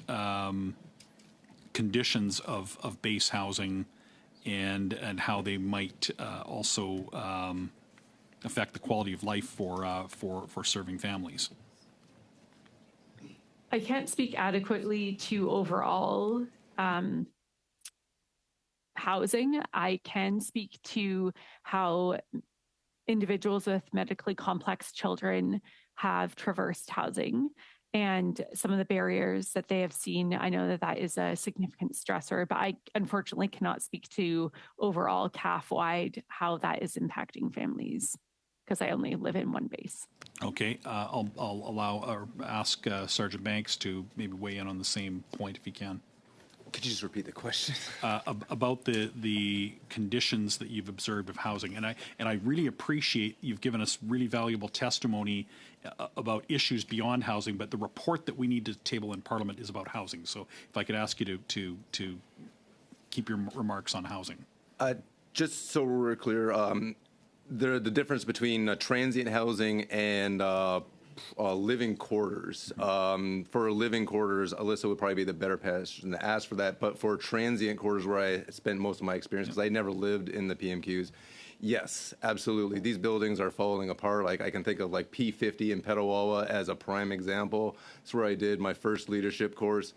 conditions of base housing and how they might also affect the quality of life for serving families. I can't speak adequately to overall housing. I can speak to how individuals with medically complex children have traversed housing and some of the barriers that they have seen. I know that that is a significant stressor, but I unfortunately cannot speak to overall CAF-wide how that is impacting families because I only live in one base. Okay, I'll ask Sergeant Banks to maybe weigh in on the same point if he can. Could you just repeat the question? About the conditions that you've observed of housing, and I really appreciate you've given us really valuable testimony about issues beyond housing, but the report that we need to table in Parliament is about housing. So if I could ask you to keep your remarks on housing. Just so we're clear, the difference between transient housing and living quarters. For living quarters, Alyssa would probably be the better person to ask for that. But for transient quarters, where I spent most of my experience, because I never lived in the PMQs, yes, absolutely. These buildings are falling apart. Like I can think of like P50 in Petawawa as a prime example. It's where I did my first leadership course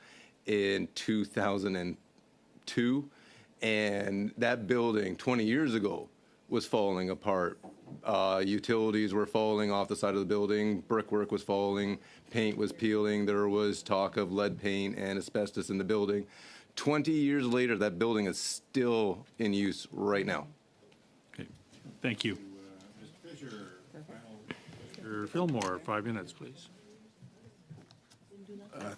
in 2002. And that building 20 years ago was falling apart. Utilities were falling off the side of the building. Brickwork was falling. Paint was peeling. There was talk of lead paint and asbestos in the building. 20 years later, that building is still in use right now. Okay. Thank you. Mr. Fisher, Mr. Fillmore, 5 minutes, please.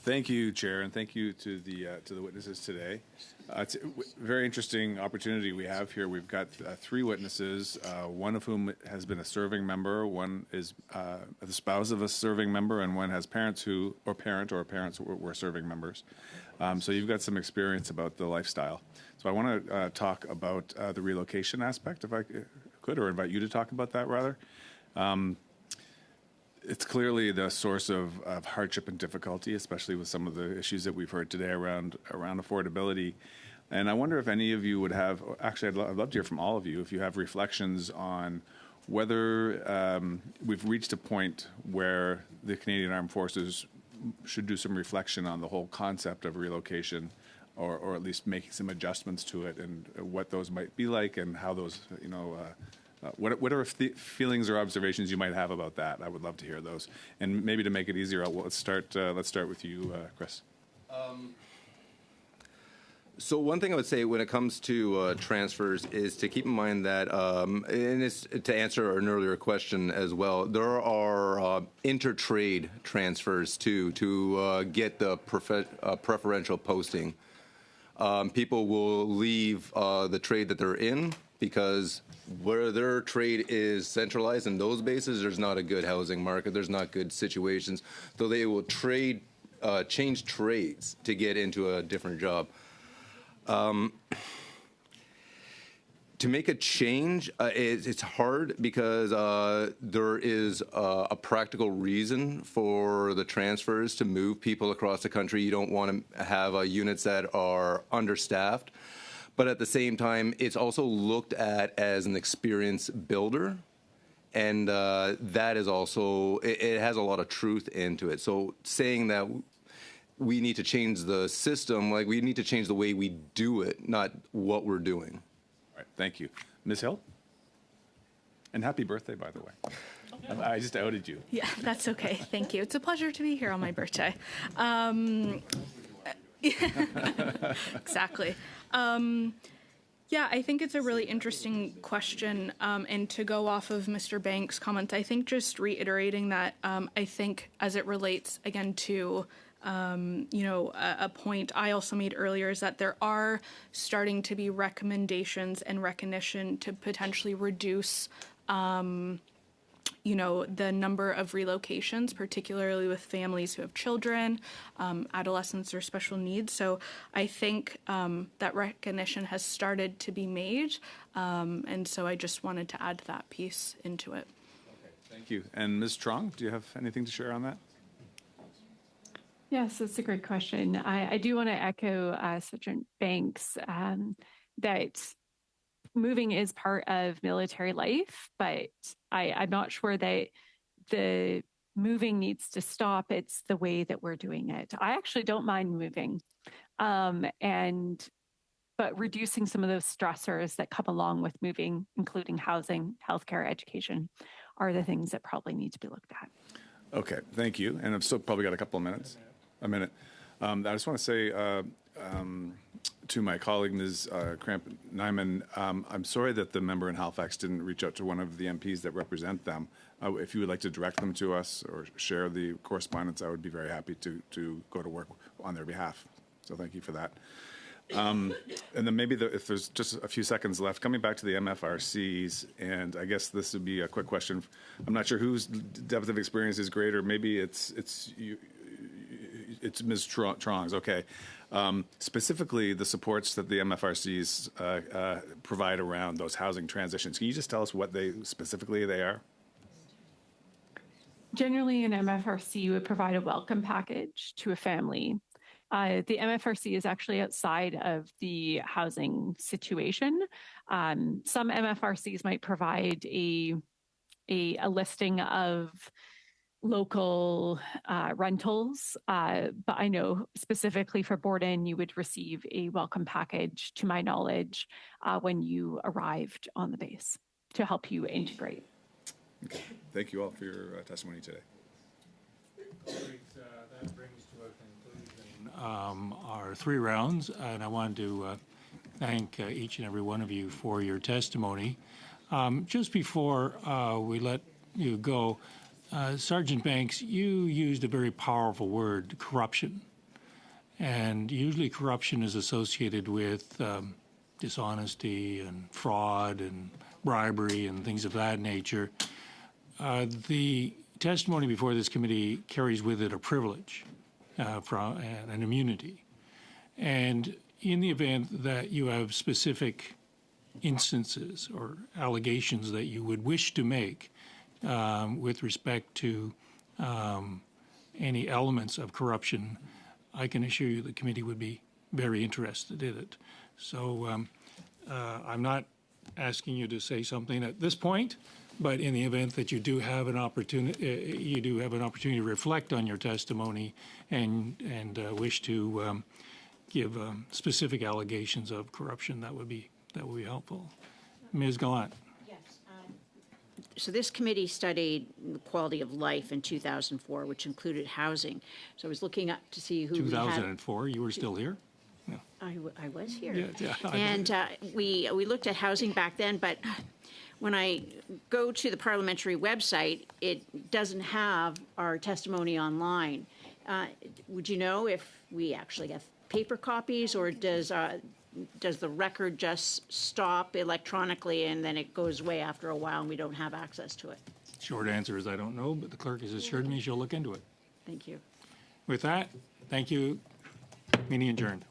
Thank you, Chair, and thank you to the witnesses today. It's a very interesting opportunity we have here. We've got 3 witnesses, one of whom has been a serving member, one is the spouse of a serving member, and one has parents who were serving members. So you've got some experience about the lifestyle. So I want to talk about the relocation aspect, if I could, or invite you to talk about that rather. It's clearly the source of hardship and difficulty, especially with some of the issues that we've heard today around affordability. And I wonder if any of you would have, actually I'd love to hear from all of you, if you have reflections on whether we've reached a point where the Canadian Armed Forces should do some reflection on the whole concept of relocation, or at least making some adjustments to it, and what those might be like, and how those, whatever feelings or observations you might have about that. I would love to hear those. And maybe to make it easier, let's start with you, Chris. So one thing I would say when it comes to transfers is to keep in mind that, and it's to answer an earlier question as well, there are inter-trade transfers too, to get the preferential posting. People will leave the trade that they're in because where their trade is centralized in those bases, there's not a good housing market, there's not good situations, so they will change trades to get into a different job. To make a change, it's hard because there is a practical reason for the transfers to move people across the country. You don't want to have units that are understaffed. But at the same time, it's also looked at as an experience builder. And that is also, it has a lot of truth into it. So saying that we need to change the system, like we need to change the way we do it, not what we're doing. All right, thank you. Ms. Hill? And happy birthday, by the way. I just outed you. Yeah, that's okay. Thank you. It's a pleasure to be here on my birthday. Exactly. Yeah, I think it's a really interesting question. And to go off of Mr. Banks' comments, I think just reiterating that I think as it relates, again, to a point I also made earlier is that there are starting to be recommendations and recognition to potentially reduce the number of relocations, particularly with families who have children, adolescents or special needs. So I think that recognition has started to be made. And so I just wanted to add that piece into it. Okay, thank you. And Ms. Strong, do you have anything to share on that? Yes, that's a great question. I do want to echo Sergeant Banks that moving is part of military life, but I'm not sure that the moving needs to stop. It's the way that we're doing it. I actually don't mind moving, but reducing some of those stressors that come along with moving, including housing, healthcare, education, are the things that probably need to be looked at. Okay, thank you. And I've still probably got a minute. I just want to say to my colleague, Ms. Kramp-Nyman, I'm sorry that the member in Halifax didn't reach out to one of the MPs that represent them. If you would like to direct them to us or share the correspondence, I would be very happy to go to work on their behalf. So thank you for that. And then maybe if there's just a few seconds left, coming back to the MFRCs, and I guess this would be a quick question. I'm not sure whose depth of experience is greater. Maybe it's Ms. Trong's. Okay. Specifically, the supports that the MFRCs provide around those housing transitions. Can you just tell us what they are? Generally, an MFRC would provide a welcome package to a family. The MFRC is actually outside of the housing situation. Some MFRCs might provide a listing of local rentals, but I know specifically for Borden, you would receive a welcome package, to my knowledge, when you arrived on the base to help you integrate. Okay. Thank you all for your testimony today. That brings to a conclusion our 3 rounds, and I wanted to thank each and every one of you for your testimony. Just before we let you go, Sergeant Banks, you used a very powerful word, corruption. And usually corruption is associated with dishonesty and fraud and bribery and things of that nature. The testimony before this committee carries with it a privilege from an immunity. And in the event that you have specific instances or allegations that you would wish to make with respect to any elements of corruption, I can assure you the committee would be very interested in it. So I'm not asking you to say something at this point, but in the event that you do have an opportunity, to reflect on your testimony and wish to give specific allegations of corruption, that would be helpful. Ms. Gallant. So this committee studied the quality of life in 2004, which included housing. So I was looking up to see who 2004, you were still here? Yeah. I was here. Yeah, and we looked at housing back then, but when I go to the parliamentary website, it doesn't have our testimony online. Would you know if we actually have paper copies, or does the record just stop electronically and then it goes away after a while and we don't have access to it? Short answer is I don't know, but the clerk has assured me she'll look into it. Thank you. With that, thank you. Meeting adjourned.